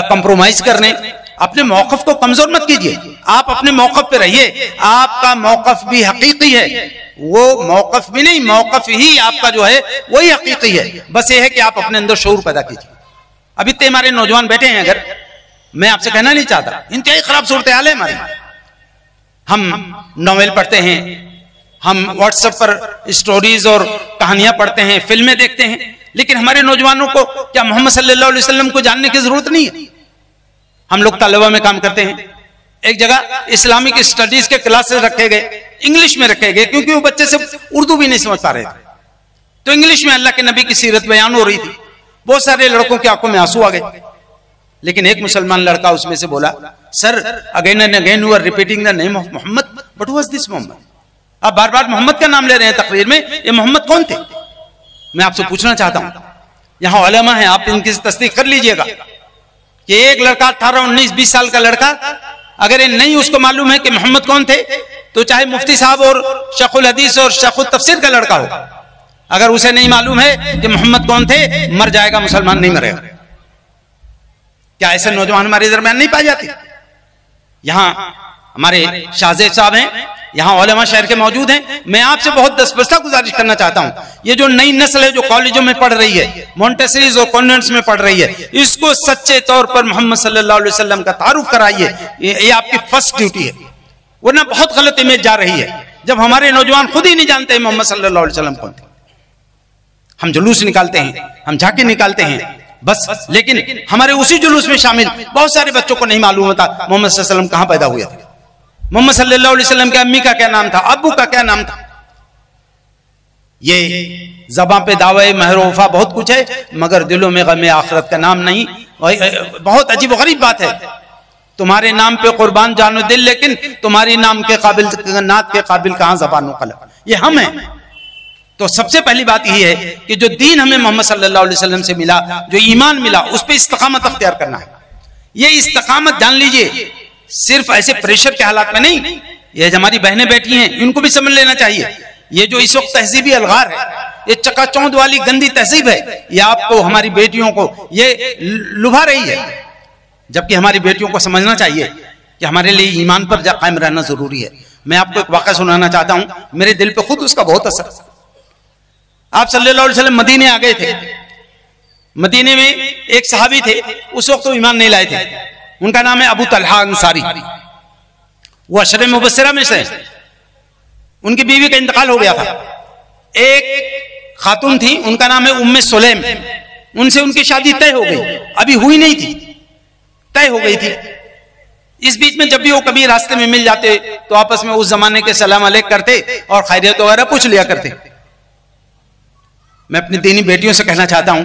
کمپرومائز کرنے، اپنے موقف کو کمزور مت کیجئے. آپ اپنے موقف پہ رہیے. آپ کا موقف بھی حقیقی ہے، وہ موقف بھی نہیں، موقف ہی آپ کا جو ہے وہی حقیقی ہے. بس یہ ہے کہ آپ اپنے اندر شعور پیدا کیجئے. ابھی تے ہمارے نوجوان بیٹھے ہیں، اگر میں آپ سے کہنا نہیں چاہتا، انتہائی خراب صورتحال ہے ہماری. ہم ناول پڑھتے ہیں، ہم واٹس ایپ پر اسٹوریز اور کہانیاں پڑھتے ہیں، فلمیں دیکھتے ہیں، لیکن ہمارے نوجوانوں کو کیا محمد صلی اللہ علیہ وسلم کو جاننے کی ضرورت نہیں ہے؟ ہم لوگ طلبہ میں کام کرتے ہیں، ایک جگہ اسلامک اسٹڈیز کے کلاسز رکھے گئے، انگلش میں رکھے گئے کیونکہ وہ بچے سے اردو بھی نہیں سمجھ پا رہے تھے، تو انگلش میں اللہ کے نبی کی سیرت بیان ہو رہی تھی. بہت سارے لڑکوں کی آنکھوں میں آنسو آ گئے، لیکن ایک مسلمان لڑکا اس میں سے بولا sir again and again you are repeating the name of Muhammad, but who was this Muhammad? آپ بار بار محمد کا نام لے رہے ہیں تقریر میں، یہ محمد کون تھے؟ میں آپ سے پوچھنا چاہتا ہوں، یہاں علماء ہیں، آپ ان کی تصدیق کر لیجئے گا کہ ایک لڑکا 18 19 20 سال کا لڑکا اگر نہیں اس کو معلوم ہے کہ محمد کون تھے، تو چاہے مفتی صاحب اور شیخ الحدیث اور شیخ التفسیر کا لڑکا ہو، اگر اسے نہیں معلوم ہے کہ محمد کون تھے، مر جائے گا، مسلمان نہیں مرے گا. کیا ایسے نوجوان ہمارے درمیان نہیں پائے جاتے؟ یہاں ہمارے شاہ زیب صاحب ہیں، یہاں علماء شہر کے موجود ہیں. میں آپ سے بہت دستبستہ گزارش کرنا چاہتا ہوں، یہ جو نئی نسل ہے جو کالجوں میں پڑھ رہی ہے، مونٹیسریز اور کانوینٹس میں پڑھ رہی ہے، اس کو سچے طور پر محمد صلی اللہ علیہ وسلم کا تعارف کرائیے. یہ آپ کی فرسٹ ڈیوٹی ہے، ورنہ بہت غلط امیج جا رہی ہے جب ہمارے نوجوان خود ہی نہیں جانتے محمد صلی اللہ علیہ وسلم کون تھے. ہم جلوس نکالتے ہیں، ہم جھاکے نکالتے ہیں بس، لیکن ہمارے اسی جلوس میں شامل بہت سارے بچوں کو نہیں معلوم ہوتا محمد صلی اللہ علیہ وسلم کہاں پیدا ہوئے تھے، محمد صلی اللہ علیہ وسلم کے امی کا کیا نام تھا، ابو کا کیا نام تھا. یہ زباں پہ دعوے مہر و وفا بہت کچھ ہے، مگر دلوں میں غم آخرت کا نام نہیں. بہت عجیب و غریب بات ہے، تمہارے نام پہ قربان جان و دل، لیکن تمہاری نام کے قابل، نعت کے قابل کہاں زبان و قلم. یہ ہم ہیں. تو سب سے پہلی بات یہ ہے کہ جو دین ہمیں محمد صلی اللہ علیہ وسلم سے ملا، جو ایمان ملا، اس پہ استقامت اختیار کرنا ہے. یہ استقامت جان لیجئے صرف ایسے پریشر کے حالات میں نہیں یہ ہماری بہنیں بیٹھی ہیں، ان کو بھی سمجھ لینا چاہیے. یہ جو اس وقت تہذیبی الغار ہے، یہ چکا چوند والی گندی تہذیب ہے، یہ آپ کو، ہماری بیٹیوں کو یہ لبھا رہی ہے. جبکہ ہماری بیٹیوں کو سمجھنا چاہیے کہ ہمارے لیے ایمان پر قائم رہنا ضروری ہے. میں آپ کو ایک واقعہ سنانا چاہتا ہوں، میرے دل پہ خود اس کا بہت اثر. آپ صلی اللہ علیہ وسلم مدینے آ گئے تھے. مدینے میں ایک صحابی تھے، اس وقت وہ ایمان نہیں لائے تھے. ان کا نام ہے ابو طلحہ انصاری. وہ عشرہ مبشرہ میں سے. ان کی بیوی کا انتقال ہو گیا تھا. ایک خاتون تھی، ان کا نام ہے ام سلیم. ان سے ان کی شادی طے ہو گئی، ابھی ہوئی نہیں تھی، طے ہو گئی تھی. اس بیچ میں جب بھی وہ کبھی راستے میں مل جاتے تو آپس میں اس زمانے کے سلام علیک کرتے اور خیریت وغیرہ پوچھ لیا کرتے. میں اپنی دینی بیٹیوں سے کہنا چاہتا ہوں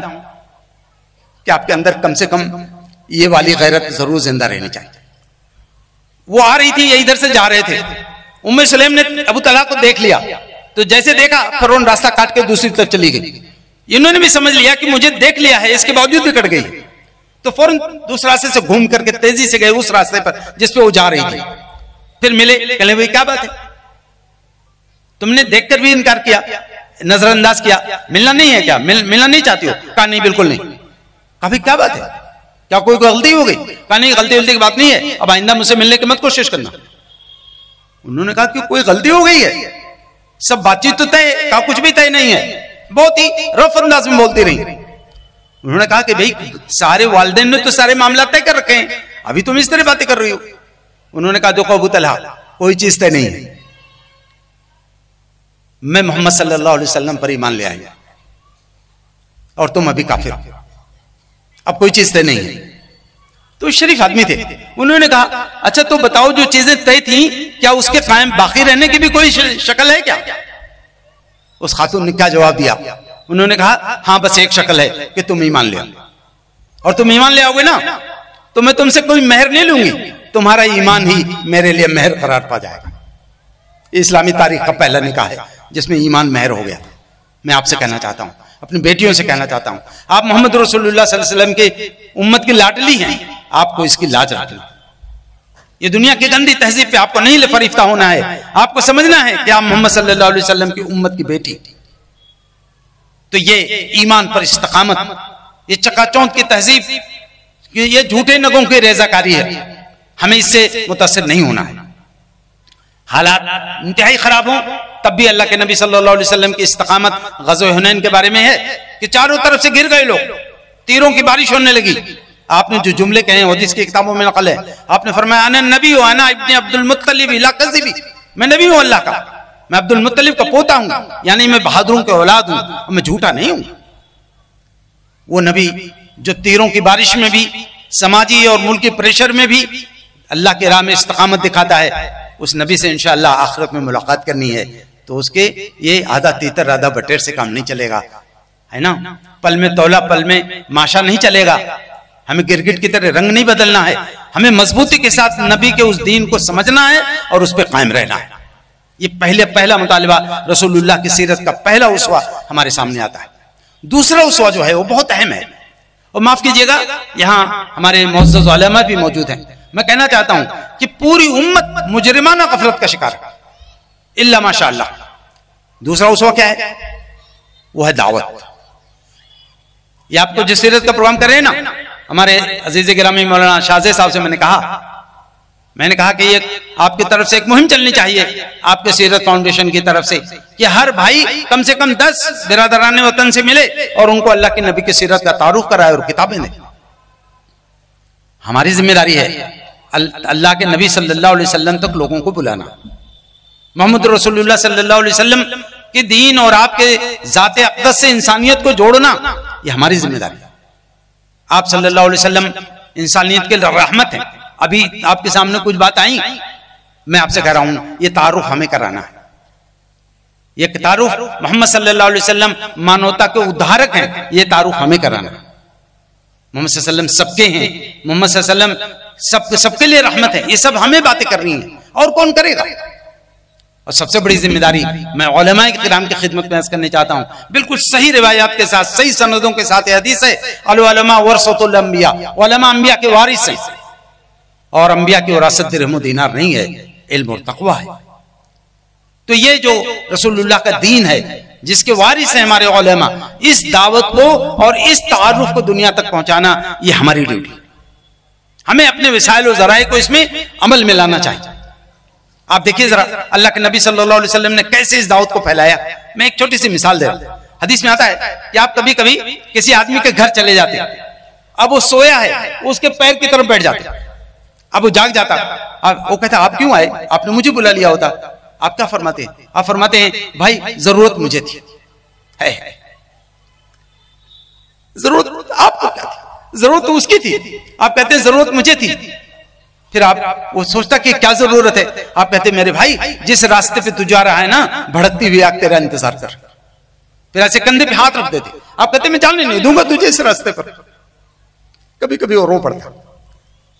کہ آپ کے اندر کم سے کم یہ والی غیرت ضرور زندہ رہنی چاہیے. وہ آ رہی تھی، یہ ادھر سے جا رہے تھے. ام سلیم نے ابو طلحہ کو دیکھ لیا تو جیسے دیکھا فوراً راستہ کاٹ کے دوسری طرف چلی گئی. انہوں نے بھی سمجھ لیا کہ مجھے دیکھ لیا ہے، اس کے باوجود بھی کٹ گئی. تو فوراً دوسرے راستے سے گھوم کر کے تیزی سے گئے اس راستے پر جس پہ وہ جا رہی تھی. پھر ملے، کہنے بھائی کیا بات ہے، تم نے دیکھ کر بھی انکار کیا، نظر انداز کیا، ملنا نہیں ہے کیا، ملنا نہیں چاہتی ہو؟ کہا نہیں بالکل نہیں. کہا بھائی کیا بات ہے، کیا کوئی غلطی ہو گئی؟ کہا نہیں، غلطی کی بات نہیں ہے، اب آئندہ مجھ سے ملنے کی مت کوشش کرنا. انہوں نے کہا کہ کوئی غلطی ہو گئی ہے، سب بات چیت تو طے. کہا کچھ بھی طے نہیں ہے، بہت ہی رف انداز میں بولتی رہی. انہوں نے کہا کہ بھئی سارے والدین نے تو سارے معاملات طے کر رکھے ہیں، ابھی تم اس طرح باتیں کر رہی ہو. انہوں نے کہا دیکھو ابو طلحہ، کوئی چیز طے نہیں ہے. میں محمد صلی اللہ علیہ وسلم پر ایمان لے آئی اور تم ابھی کافر ہو، اب کوئی چیز طے نہیں ہے. تو شریف آدمی تھے. انہوں نے کہا اچھا تو بتاؤ جو چیزیں طے تھیں کیا اس کے قائم باقی رہنے کی بھی کوئی شکل ہے کیا؟ اس خاتون نے کیا جواب دیا؟ انہوں نے کہا ہاں بس ایک شکل ہے کہ تم ایمان لے آؤ، اور تم ایمان لے آؤ گے نا تو میں تم سے کوئی مہر نہیں لوں گی، تمہارا ایمان ہی میرے لیے مہر قرار پا جائے گا. اسلامی تاریخ کا پہلا نکاح ہے جس میں ایمان مہر ہو گیا. میں آپ سے کہنا چاہتا ہوں، اپنی بیٹیوں سے کہنا چاہتا ہوں، آپ محمد رسول اللہ صلی اللہ علیہ وسلم کے امت کی لاڈلی ہیں، آپ کو اس کی لاج رکھنا. یہ دنیا کی گندی تہذیب پہ آپ کو نہیں فریفتہ ہونا ہے. آپ کو سمجھنا ہے کہ آپ محمد صلی اللہ علیہ وسلم کی امت کی بیٹی. تو یہ ایمان پر استقامت، یہ چکا چوند کی تہذیب، یہ جھوٹے نگوں کی ریزہ کاری ہے، ہمیں اس سے متاثر نہیں ہونا ہے. حالات انتہائی خراب ہوں تب بھی اللہ کے نبی صلی اللہ علیہ وسلم کی استقامت غزوہ حنین کے بارے میں ہے کہ چاروں طرف سے گر گئے لوگ، تیروں کی بارش ہونے لگی. آپ نے جو جملے کہے ہیں حدیث کی کتابوں میں نقل ہے، آپ نے فرمایا انا نبی و انا ابن عبد المطلب لا کذبی، میں نبی ہوں اللہ کا، میں عبد المطلب کا پوتا ہوں، یعنی میں بہادروں کے اولاد ہوں اور میں جھوٹا نہیں ہوں. وہ نبی جو تیروں کی بارش میں بھی، سماجی اور ملکی پریشر میں بھی اللہ کی راہ میں استقامت دکھاتا ہے، اس نبی سے انشاءاللہ آخرت میں ملاقات کرنی ہے تو اس کے یہ آدھا تیتر آدھا بٹیر سے کام نہیں چلے گا، ہے نا. پل میں تولا پل میں ماشا نہیں چلے گا. ہمیں گرگٹ کی طرح رنگ نہیں بدلنا ہے، ہمیں مضبوطی کے ساتھ نبی کے اس دین کو سمجھنا ہے اور اس پہ قائم رہنا ہے. یہ پہلا مطالبہ رسول اللہ کی سیرت کا پہلا اسوہ ہمارے سامنے آتا ہے. دوسرا اسوہ جو ہے وہ بہت اہم ہے، اور معاف کیجئے گا یہاں ہمارے معزز علماء بھی موجود ہیں. میں کہنا چاہتا ہوں کہ پوری امت مجرمانہ غفلت کا شکار ہے الا ماشاء اللہ. دوسرا اسوہ کیا ہے؟ وہ ہے دعوت. یہ آپ کو جس سیرت کا پروگرام کر رہے ہیں نا، ہمارے عزیز گرامی مولانا شاہزے صاحب سے میں نے کہا کہ یہ آپ کی طرف سے ایک مہم چلنی چاہیے آپ کے سیرت فاؤنڈیشن کی طرف سے کہ ہر بھائی کم سے کم 10 برادران وطن سے ملے اور ان کو اللہ کے نبی کی سیرت کا تعارف کرائے اور کتابیں دیں. ہماری ذمہ داری ہے اللہ کے نبی صلی اللہ علیہ وسلم تک لوگوں کو بلانا، محمد رسول اللہ صلی اللہ علیہ وسلم کے دین اور آپ کے ذات اقدس سے انسانیت کو جوڑنا، یہ ہماری ذمہ داری ہے. آپ صلی اللہ علیہ وسلم انسانیت کے رحمت ہیں. ابھی آپ کے سامنے کچھ بات آئیں، میں آپ سے کہہ رہا ہوں یہ تعارف ہمیں کرانا ہے. یہ تعارف محمد صلی اللہ علیہ وسلم مانوتا کے ادھارک ہیں، یہ تعارف ہمیں کرانا ہے. محمد صلی اللہ علیہ وسلم سب کے ہیں، محمد صلی اللہ علیہ وسلم سب کے لیے رحمت ہے. یہ سب ہمیں باتیں کرنی ہیں، اور کون کرے گا؟ اور سب سے بڑی ذمہ داری میں علماء کرام کی خدمت میں عرض کرنے چاہتا ہوں، بالکل صحیح روایات کے ساتھ، صحیح سندوں کے ساتھ یہ حدیث ہے العلماء ورثۃ الانبیاء، علماء انبیاء کے وارث ہیں، اور انبیاء کی وراثت درہم و دینار نہیں ہے، علم اور تقوی ہے. تو یہ جو رسول اللہ کا دین ہے جس کے وارث ہیں ہمارے علماء، اس دعوت کو اور اس تعارف کو دنیا تک پہنچانا یہ ہماری ڈیوٹی. ہمیں اپنے وسائل و ذرائع کو اس میں عمل میں لانا چاہیے. آپ دیکھیے ذرا اللہ کے نبی صلی اللہ علیہ وسلم نے کیسے اس دعوت کو پھیلایا. میں ایک چھوٹی سی مثال دے رہا ہوں. حدیث میں آتا ہے کہ آپ کبھی کبھی کسی آدمی کے گھر چلے جاتے ہیں، اب وہ سویا ہے، اس کے پیر کی طرف بیٹھ جاتے، اب وہ جاگ جاتا، وہ کہتا آپ کیوں آئے؟ آپ نے مجھے بلا لیا ہوتا. آپ کیا فرماتے ہیں؟ آپ فرماتے ہیں بھائی ضرورت مجھے تھی. ضرورت آپ کو کیا تھی؟ ضرورت تو اس کی تھی. آپ کہتے ہیں ضرورت مجھے تھی. پھر آپ وہ سوچتا کہ کیا ضرورت ہے؟ آپ کہتے ہیں میرے بھائی جس راستے پہ تو جا رہا ہے نا، بھڑکتی ہوئی آگ تیرا انتظار کر. پھر ایسے کندھے پہ ہاتھ رکھ دیتے. آپ کہتے ہیں میں جانے نہیں دوں گا تجھے اس راستے پر. کبھی کبھی وہ رو پڑتا،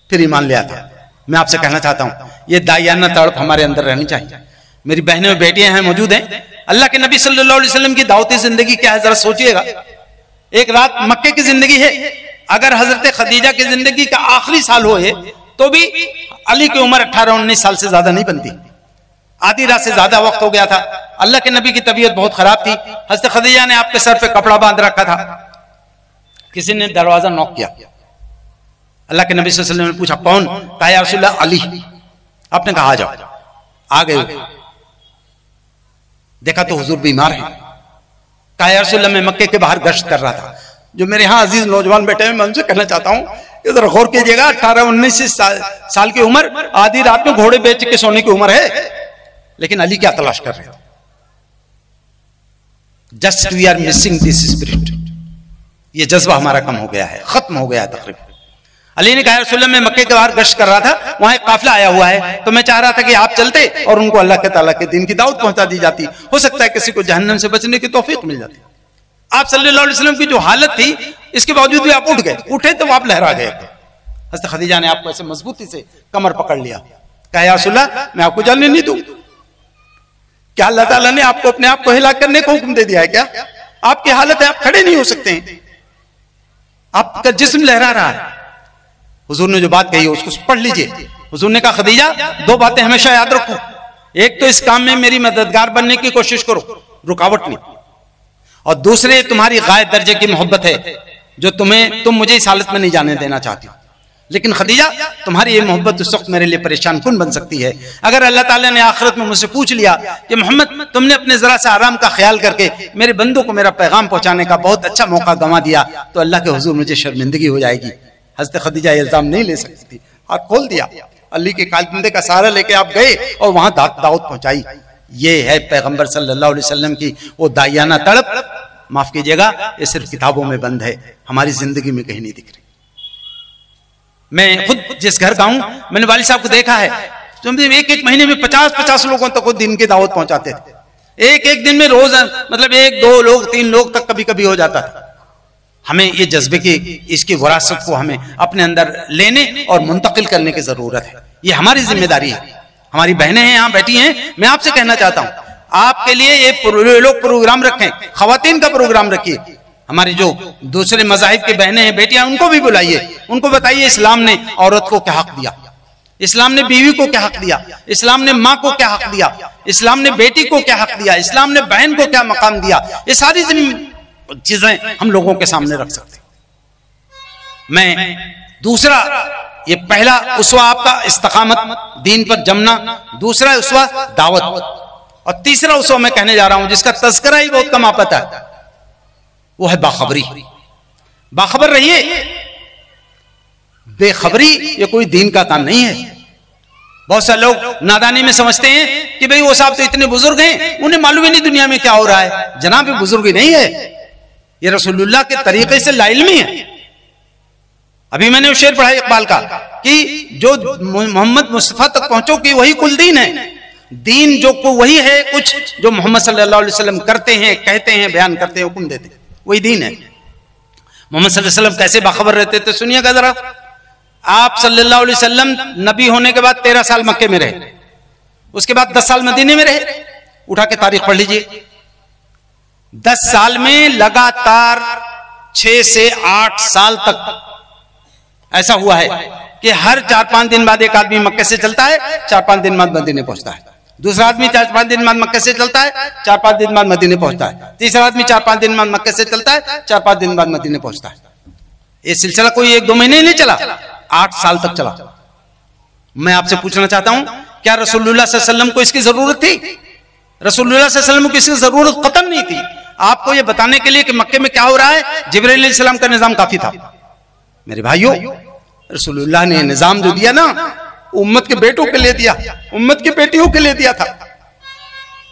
پھر ایمان لے آتا. میں آپ سے کہنا چاہتا ہوں یہ داعیانہ تڑپ ہمارے اندر رہنی چاہیے. میری بہنیں اور بیٹیاں ہیں موجود ہیں. اللہ کے نبی صلی اللہ علیہ وسلم کی دعوتی زندگی کیا ہے ذرا سوچئے گا. ایک رات مکے کی زندگی ہے. اگر حضرت خدیجہ کی زندگی کا آخری سال ہوئے تو بھی علی کی عمر 18-19 سال سے زیادہ نہیں بنتی. آدھی رات سے زیادہ وقت ہو گیا تھا. اللہ کے نبی کی طبیعت بہت خراب تھی. حضرت خدیجہ نے آپ کے سر پہ کپڑا باندھ رکھا تھا. کسی نے دروازہ نوک کیا. اللہ کے نبی صلی اللہ علیہ وسلم نے پوچھا کون؟ کہا یا رسول اللہ علی. آپ نے کہا آ جاؤ. آ گئے. دیکھا تو حضور بیمار ہیں. کہا یا رسول اللہ میں مکے کے باہر گشت کر رہا تھا. جو میرے ہاں عزیز نوجوان بیٹھے ہیں میں ان سے کہنا چاہتا ہوں کہ ذرا غور کیجئے گا. 18-19 سال کی عمر، آدھی رات میں گھوڑے بیچ کے سونے کی عمر ہے، لیکن علی کیا تلاش کر رہے ہیں؟ Just we are missing this spirit. یہ جذبہ ہمارا کم ہو گیا ہے، ختم ہو گیا ہے تقریباً. علی نے کہا رسول اللہ میں مکے کے باہر گشت کر رہا تھا، وہاں ایک قافلہ آیا ہوا ہے، تو میں چاہ رہا تھا کہ آپ چلتے اور ان کو اللہ کے تعالیٰ کے دین کی دعوت پہنچا دی جاتی. ہو سکتا ہے کسی کو جہنم سے بچنے کی توفیق مل جاتی. آپ صلی اللہ علیہ وسلم کی جو حالت تھی اس کے باوجود بھی آپ اٹھ گئے. اٹھے تو آپ لہرا گئے. حضرت خدیجہ نے آپ کو ایسے مضبوطی سے کمر پکڑ لیا. کہا یا رسول اللہ میں آپ کو جانے نہیں دوں. کیا اللہ تعالیٰ نے آپ کو اپنے آپ کو ہلاک کرنے کا حکم دے دیا ہے کیا؟ آپ کی حالت ہے آپ کھڑے نہیں ہو سکتے ہیں، آپ کا جسم لہرا رہا ہے. حضور نے جو بات کہی ہے اس کو پڑھ لیجئے. حضور نے کہا خدیجہ دو باتیں ہمیشہ یاد رکھو. ایک تو اس کام میں میری مددگار بننے کی کوشش کرو، رکاوٹ نہیں. اور دوسرے تمہاری غائب درجے کی محبت ہے جو تم مجھے اس حالت میں نہیں جانے دینا چاہتی ہو. لیکن خدیجہ تمہاری یہ محبت اس وقت میرے لیے پریشان کن بن سکتی ہے. اگر اللہ تعالیٰ نے آخرت میں مجھ سے پوچھ لیا کہ محمد تم نے اپنے ذرا سے آرام کا خیال کر کے میرے بندوں کو میرا پیغام پہنچانے کا بہت اچھا موقع گنوا دیا تو اللہ کے حضور مجھے شرمندگی ہو جائے گی. حضرت خدیجہ یہ الزام نہیں لے سکتی تھی. ہاتھ کھول دیا، علی کے کالکندے کا سہارا لے کے آپ گئے اور وہاں دعوت پہنچائی. یہ ہے پیغمبر صلی اللہ علیہ وسلم کی وہ داعیانہ تڑپ. معاف کیجئے گا یہ صرف کتابوں میں بند ہے، ہماری زندگی میں کہیں نہیں دکھ رہی. میں خود جس گھر کا ہوں میں نے والد صاحب کو دیکھا ہے ایک مہینے میں 50 لوگوں تک وہ دین کی دعوت پہنچاتے تھے. ایک دن میں روز مطلب 1 2 لوگ 3 لوگ تک کبھی کبھی ہو جاتا تھا. ہمیں یہ جذبے کی اس کی وراثت کو ہمیں اپنے اندر لینے اور منتقل کرنے کی ضرورت ہے. یہ ہماری ذمہ داری ہے. ہماری بہنیں ہیں یہاں بیٹھی ہیں. میں آپ سے کہنا چاہتا ہوں آپ کے لیے یہ لوگ پروگرام رکھیں، خواتین کا پروگرام رکھیے. ہماری جو دوسرے مذاہب کی بہنیں ہیں بیٹیاں ان کو بھی بلائیے. ان کو بتائیے اسلام نے عورت کو کیا حق دیا، اسلام نے بیوی کو کیا حق دیا، اسلام نے ماں کو کیا حق دیا، اسلام نے بیٹی کو کیا حق دیا، اسلام نے بہن کو کیا مقام دیا. یہ ساری چیزیں ہم لوگوں کے سامنے رکھ سکتے. میں دوسرا یہ پہلا اسوہ آپ کا استقامت دین پر جمنا، دوسرا اسوہ دعوت، اور تیسرا اسوہ میں کہنے جا رہا ہوں جس کا تذکرہ ہی بہت کم آتا ہے وہ ہے باخبری. باخبر رہیے. بے خبری یہ کوئی دین کا کام نہیں ہے. بہت سے لوگ نادانی میں سمجھتے ہیں کہ بھئی وہ صاحب تو اتنے بزرگ ہیں انہیں معلوم ہی نہیں دنیا میں کیا ہو رہا ہے. جناب یہ بزرگی نہیں ہے، یہ رسول اللہ کے طریقے سے لا علمی ہے. ابھی میں نے وہ شعر پڑھا اقبال کا کہ جو محمد مصطفیٰ تک پہنچو کہ وہی کل دین ہے. دین جو کو وہی ہے کچھ جو محمد صلی اللہ علیہ وسلم کرتے ہیں، کہتے ہیں، بیان کرتے ہیں، حکم دیتے ہیں، وہی دین ہے. محمد صلی اللہ علیہ وسلم کیسے باخبر رہتے تھے سنیے گا ذرا. آپ صلی اللہ علیہ وسلم نبی ہونے کے بعد 13 سال مکے میں رہے، اس کے بعد 10 سال مدینے میں رہے. اٹھا کے تاریخ پڑھ لیجئے. 10 سال میں لگاتار 6 سے 8 سال تک ایسا ہوا ہے کہ ہر 4-5 دن بعد ایک آدمی مکے سے چلتا ہے، 4-5 دن بعد مدینے پہنچتا ہے، دوسرا آدمی 4-5 دن بعد مکے سے چلتا ہے، 4-5 دن بعد مدینے پہنچتا ہے، تیسرا آدمی 4-5 دن بعد مکے سے چلتا ہے، 4-5 دن بعد مدینے پہنچتا ہے۔ یہ سلسلہ کوئی 1-2 مہینے نہیں چلا، 8 سال تک چلا۔ میں آپ سے پوچھنا چاہتا ہوں، کیا رسول اللہ صلی اللہ علیہ وسلم کو اس کی ضرورت تھی؟ رسول اللہ صلی اللہ علیہ وسلم کو اس کی ضرورت قطعاً نہیں تھی۔ آپ کو یہ بتانے کے لیے کہ مکے میں کیا ہو رہا ہے، جبرائیل علیہ السلام کا نظام کافی تھا۔ میرے بھائیوں، رسول اللہ نے نظام جو دیا نا، امت کے بیٹوں کے لیے دیا، امت کی بیٹیوں کے لیے دیا تھا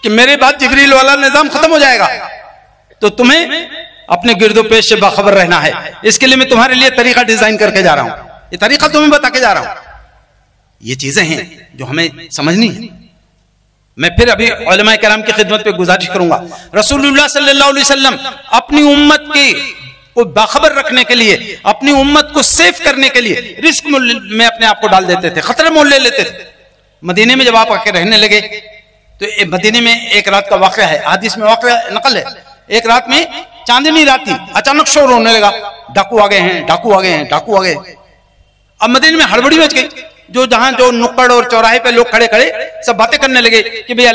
کہ میرے بعد جبریل والا نظام ختم ہو جائے گا، تو تمہیں اپنے گرد و پیش سے باخبر رہنا ہے۔ اس کے لیے میں تمہارے لیے طریقہ ڈیزائن کر کے جا رہا ہوں، یہ طریقہ تمہیں بتا کے جا رہا ہوں۔ یہ چیزیں ہیں جو ہمیں سمجھنی ہے۔ میں پھر ابھی علماء کرام کی خدمت پہ گزارش کروں گا، رسول اللہ صلی اللہ علیہ وسلم اپنی امت کو باخبر رکھنے کے لیے، اپنی امت کو سیف کرنے کے لیے رسک میں اپنے آپ کو ڈال دیتے تھے، خطرے مول لے لیتے تھے۔ مدینے میں جب آپ آ کے رہنے لگے تو مدینے میں ایک رات کا واقعہ ہے، حدیث میں واقعہ نقل ہے، ایک رات میں چاندنی رات تھی، اچانک شور ہونے لگا، ڈاکو آ گئے ہیں، ڈاکو آ گئے ہیں، ڈاکو آ گئے۔ اب مدینے میں ہڑبڑی مچ گئی، جہاں جو نکڑ اور چوراہے پہ لوگ کھڑے کھڑے سب باتیں کرنے لگے کہ بھئی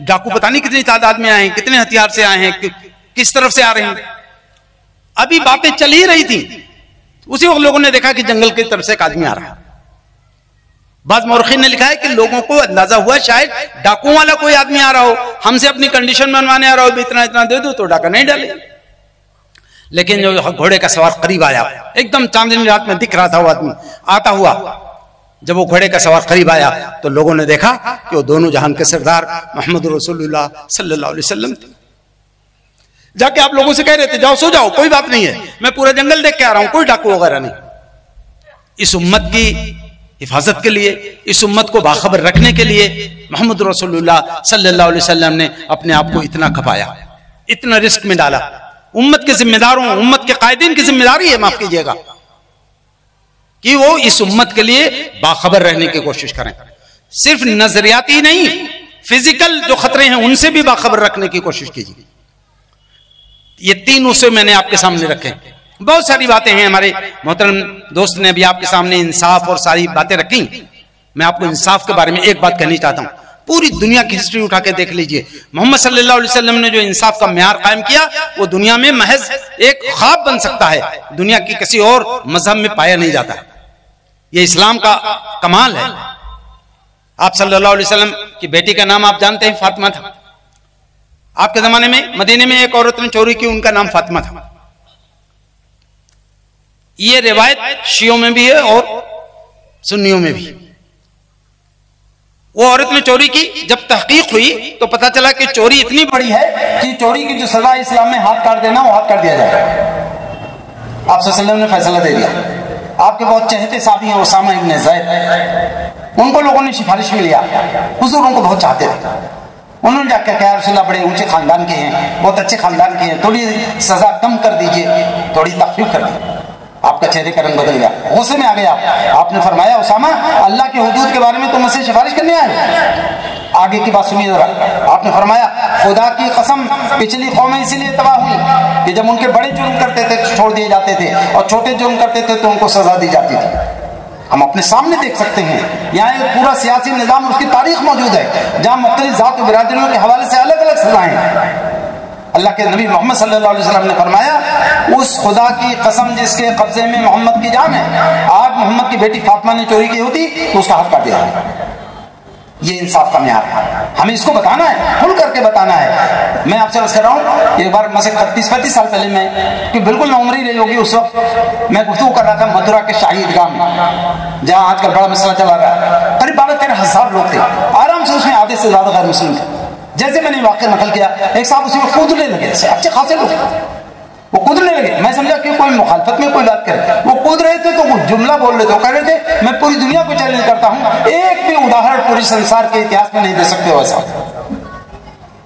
ڈاکو پتہ نہیں کتنی تعداد میں آئے ہیں، کتنے ہتھیار سے آئے ہیں، کس طرف سے آ رہے ہیں۔ ابھی باتیں چل ہی رہی تھی، اسی وقت لوگوں نے دیکھا کہ جنگل کی طرف سے ایک آدمی آ رہا ہے۔ بعض مورخین نے لکھا ہے کہ لوگوں کو اندازہ ہوا شاید ڈاکو والا کوئی آدمی آ رہا ہو، ہم سے اپنی کنڈیشن منوانے آ رہا ہو، بھی اتنا اتنا دے دو تو ڈاکہ نہیں ڈالے۔ لیکن جو گھوڑے کا سوار قریب آیا، ایک دم چاندنی رات میں دکھ رہا تھا وہ آدمی آتا ہوا، جب وہ گھوڑے کا سوار قریب آیا تو لوگوں نے دیکھا کہ وہ دونوں جہان کے سردار محمد رسول اللہ صلی اللہ علیہ وسلم تھے۔ جا کے آپ لوگوں سے کہہ رہے تھے جاؤ سو جاؤ، کوئی بات نہیں ہے، میں پورا جنگل دیکھ کے آ رہا ہوں، کوئی ڈاکو وغیرہ نہیں۔ اس امت کی حفاظت کے لیے، اس امت کو باخبر رکھنے کے لیے محمد رسول اللہ صلی اللہ علیہ وسلم نے اپنے آپ کو اتنا کھپایا، اتنا رسک میں ڈالا۔ امت کے ذمہ داروں، امت کے قائدین کی ذمہ داری ہے، معاف کیجیے گا، کہ وہ اس امت کے لیے باخبر رہنے کی کوشش کریں، صرف نظریاتی نہیں، فزیکل جو خطرے ہیں ان سے بھی باخبر رکھنے کی کوشش کیجیے۔ یہ 3 اصول میں نے آپ کے سامنے رکھے۔ بہت ساری باتیں ہیں، ہمارے محترم دوست نے ابھی آپ کے سامنے انصاف اور ساری باتیں رکھی۔ میں آپ کو انصاف کے بارے میں ایک بات کہنی چاہتا ہوں، پوری دنیا کی ہسٹری اٹھا کے دیکھ لیجئے، محمد صلی اللہ علیہ وسلم نے جو انصاف کا معیار قائم کیا وہ دنیا میں محض ایک خواب بن سکتا ہے، دنیا کی کسی اور مذہب میں پایا نہیں جاتا ہے۔ یہ اسلام کا کمال ہے۔ آپ صلی اللہ علیہ وسلم کی بیٹی کا نام آپ جانتے ہیں، فاطمہ تھا۔ آپ کے زمانے میں مدینے میں ایک عورت نے چوری کی، ان کا نام فاطمہ تھا۔ یہ روایت شیعوں میں بھی ہے اور سنیوں میں بھی۔ وہ عورت نے چوری کی، جب تحقیق ہوئی تو پتا چلا کہ چوری اتنی بڑی ہے کہ چوری کی جو سزا اسلام میں ہاتھ کاٹ دینا، وہ ہاتھ کاٹ دیا جائے۔ آپ صلی اللہ علیہ وسلم نے فیصلہ دے دیا۔ آپ کے بہت چہتے صحابی ہیں اسامہ ابن زید، ان کو لوگوں نے سفارش میں لیا، حضور ان کو بہت چاہتے تھے۔ انہوں نے جا کے کہا رسول اللہ بڑے اونچے خاندان کے ہیں، بہت اچھے خاندان کے ہیں، تھوڑی سزا کم کر دیجئے، تھوڑی تخفیف کر دیجئے۔ آپ کا چہرے کا رنگ بدل گیا، غصے میں آ گیا۔ آپ نے فرمایا اسامہ اللہ کے حدود کے بارے میں تم مجھ سے سفارش کرنے آئے؟ آگے کی بات سنیے ذرا۔ آپ نے فرمایا خدا کی قسم پچھلی قومیں اسی لیے تباہ ہوئی کہ جب ان کے بڑے جرم کرتے تھے چھوڑ دیے جاتے تھے، اور چھوٹے جرم کرتے تھے تو ان کو سزا دی جاتی تھی۔ ہم اپنے سامنے دیکھ سکتے ہیں، یہاں ایک پورا سیاسی نظام اور اس کی تاریخ موجود ہے جہاں مختلف ذات و برادریوں کے حوالے سے الگ الگ سزائیں ہیں۔ اللہ کے نبی محمد صلی اللہ علیہ وسلم نے فرمایا اس خدا کی قسم جس کے قبضے میں محمد کی جان ہے، آج محمد کی بیٹی فاطمہ نے چوری کی ہوتی تو اس کا ہاتھ کاٹ دیا ہے۔ یہ انصاف کا معیار ہے، ہمیں اس کو بتانا ہے، کھل کر کے بتانا ہے۔ میں آپ سے عرض کر رہا ہوں، ایک بار مثلا 35 سال پہلے میں کہ بالکل نہ عمر ہی رہی ہوگی، اس وقت میں گفتگو کر رہا تھا مدھورا کے شاہی عیدگاہ میں، جہاں آج کل بڑا مسئلہ چلا رہا ہے۔ قریب 12-13 ہزار لوگ تھے، آرام سے اس میں آدھے سے زیادہ غیر مسلم تھے۔ جیسے میں نے واقعہ نقل کیا، ایک صاحب اسی میں کودنے لگے، اچھے خاصے لوگ وہ کودنے لگے۔ میں سمجھا کہ کوئی مخالفت میں کوئی بات کرے، وہ کود رہے تھے تو وہ جملہ بول رہے تھے، وہ کہہ رہے تھے میں پوری دنیا کو چیلنج کرتا ہوں، ایک بھی اداہرن پوری سنسار کے اتہاس میں نہیں دے سکتے ویسا۔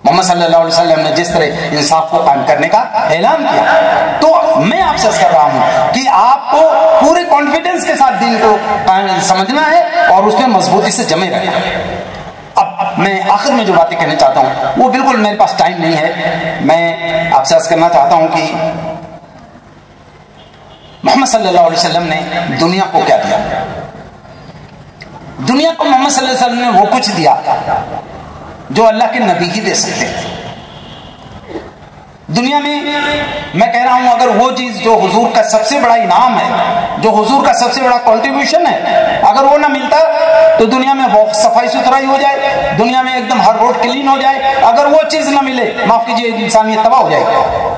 محمد صلی اللہ علیہ وسلم نے جس طرح انصاف کو قائم کرنے کا اعلان کیا، تو میں آپ سے عرض کر رہا ہوں کہ آپ کو پورے کانفیڈنس کے ساتھ دین کو سمجھنا ہے اور اس میں مضبوطی سے جمے رہنا ہے۔ اب میں آخر میں جو باتیں کہنا چاہتا ہوں وہ بالکل میرے پاس ٹائم نہیں ہے، میں آپ سے عرض کرنا چاہتا ہوں کہ محمد صلی اللہ علیہ وسلم نے دنیا کو کیا دیا؟ دنیا کو محمد صلی اللہ علیہ وسلم نے وہ کچھ دیا جو اللہ کے نبی ہی دے سکتے ہیں۔ دنیا میں کہہ رہا ہوں اگر وہ چیز جو حضور کا سب سے بڑا انعام ہے، جو حضور کا سب سے بڑا کنٹریبیوشن ہے، اگر وہ نہ ملتا تو دنیا میں صفائی ستھرائی ہو جائے، دنیا میں ایک دم ہر روڈ کلین ہو جائے، اگر وہ چیز نہ ملے معاف کیجیے انسانیت تباہ ہو جائے گی۔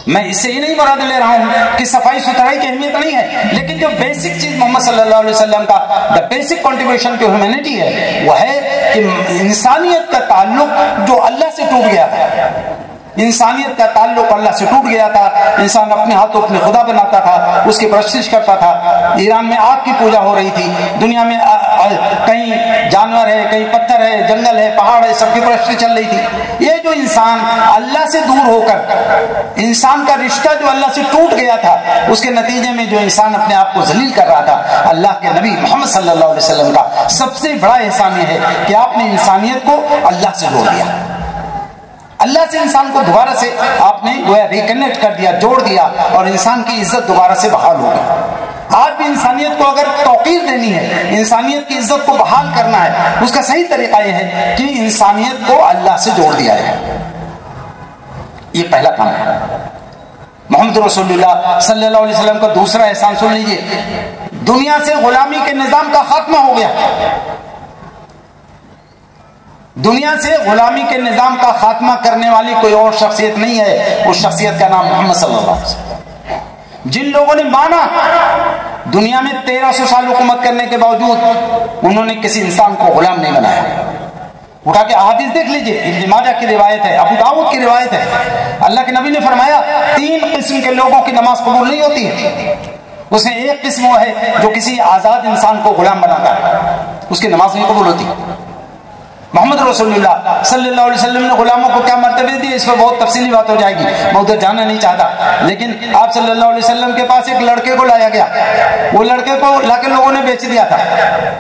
میں اس سے یہ نہیں مراد لے رہا ہوں کہ صفائی ستھرائی کی اہمیت نہیں ہے، لیکن جو بیسک چیز محمد صلی اللہ علیہ وسلم کا the basic contribution to humanity ہے وہ ہے کہ انسانیت کا تعلق جو اللہ سے ٹوٹ گیا تھا، انسانیت کا تعلق اللہ سے ٹوٹ گیا تھا، انسان اپنے ہاتھوں اپنے خدا بناتا تھا، اس کی پرستش کرتا تھا، ایران میں آگ کی پوجا ہو رہی تھی، دنیا میں کہیں جانور ہے، کہیں پتھر ہے، جنگل ہے، پہاڑ ہے، سب کی پرستش چل رہی تھی۔ یہ جو انسان اللہ سے دور ہو کر انسان کا رشتہ جو اللہ سے ٹوٹ گیا تھا، اس کے نتیجے میں جو انسان اپنے آپ کو ذلیل کر رہا تھا، اللہ کے نبی محمد صلی اللہ علیہ وسلم کا سب سے بڑا احسان یہ ہے کہ آپ نے انسانیت کو اللہ سے جوڑ دیا، اللہ سے انسان کو دوبارہ سے آپ نے گویا ریکنیکٹ کر دیا، جوڑ دیا، اور انسان کی عزت دوبارہ سے بحال ہو گئی۔ آج بھی انسانیت کو اگر توقیر دینی ہے، انسانیت کی عزت کو بحال کرنا ہے، اس کا صحیح طریقہ یہ ہے کہ انسانیت کو اللہ سے جوڑ دیا ہے۔ یہ پہلا کام ہے۔ محمد رسول اللہ صلی اللہ علیہ وسلم کا دوسرا احسان سن لیجئے، دنیا سے غلامی کے نظام کا خاتمہ ہو گیا۔ دنیا سے غلامی کے نظام کا خاتمہ کرنے والی کوئی اور شخصیت نہیں ہے، اس شخصیت کا نام محمد صلی اللہ علیہ وسلم۔ جن لوگوں نے مانا دنیا میں 1300 سال حکومت کرنے کے باوجود انہوں نے کسی انسان کو غلام نہیں بنایا۔ اٹھا کے احادیث دیکھ لیجئے، ابن ماجہ کی روایت ہے، ابو داؤد کی روایت ہے، اللہ کے نبی نے فرمایا 3 قسم کے لوگوں کی نماز قبول نہیں ہوتی ہے۔ اس میں ایک قسم وہ ہے جو کسی آزاد انسان کو غلام بناتا ہے، اس کی نماز نہیں قبول ہوتی۔ محمد رسول اللہ صلی اللہ علیہ وسلم نے غلاموں کو کیا مرتبہ دی، اس پر بہت تفصیلی بات ہو جائے گی، میں ادھر جانا نہیں چاہتا، لیکن آپ صلی اللہ علیہ وسلم کے پاس ایک لڑکے کو لایا گیا، وہ لڑکے کو لا کے لوگوں نے بیچ دیا تھا،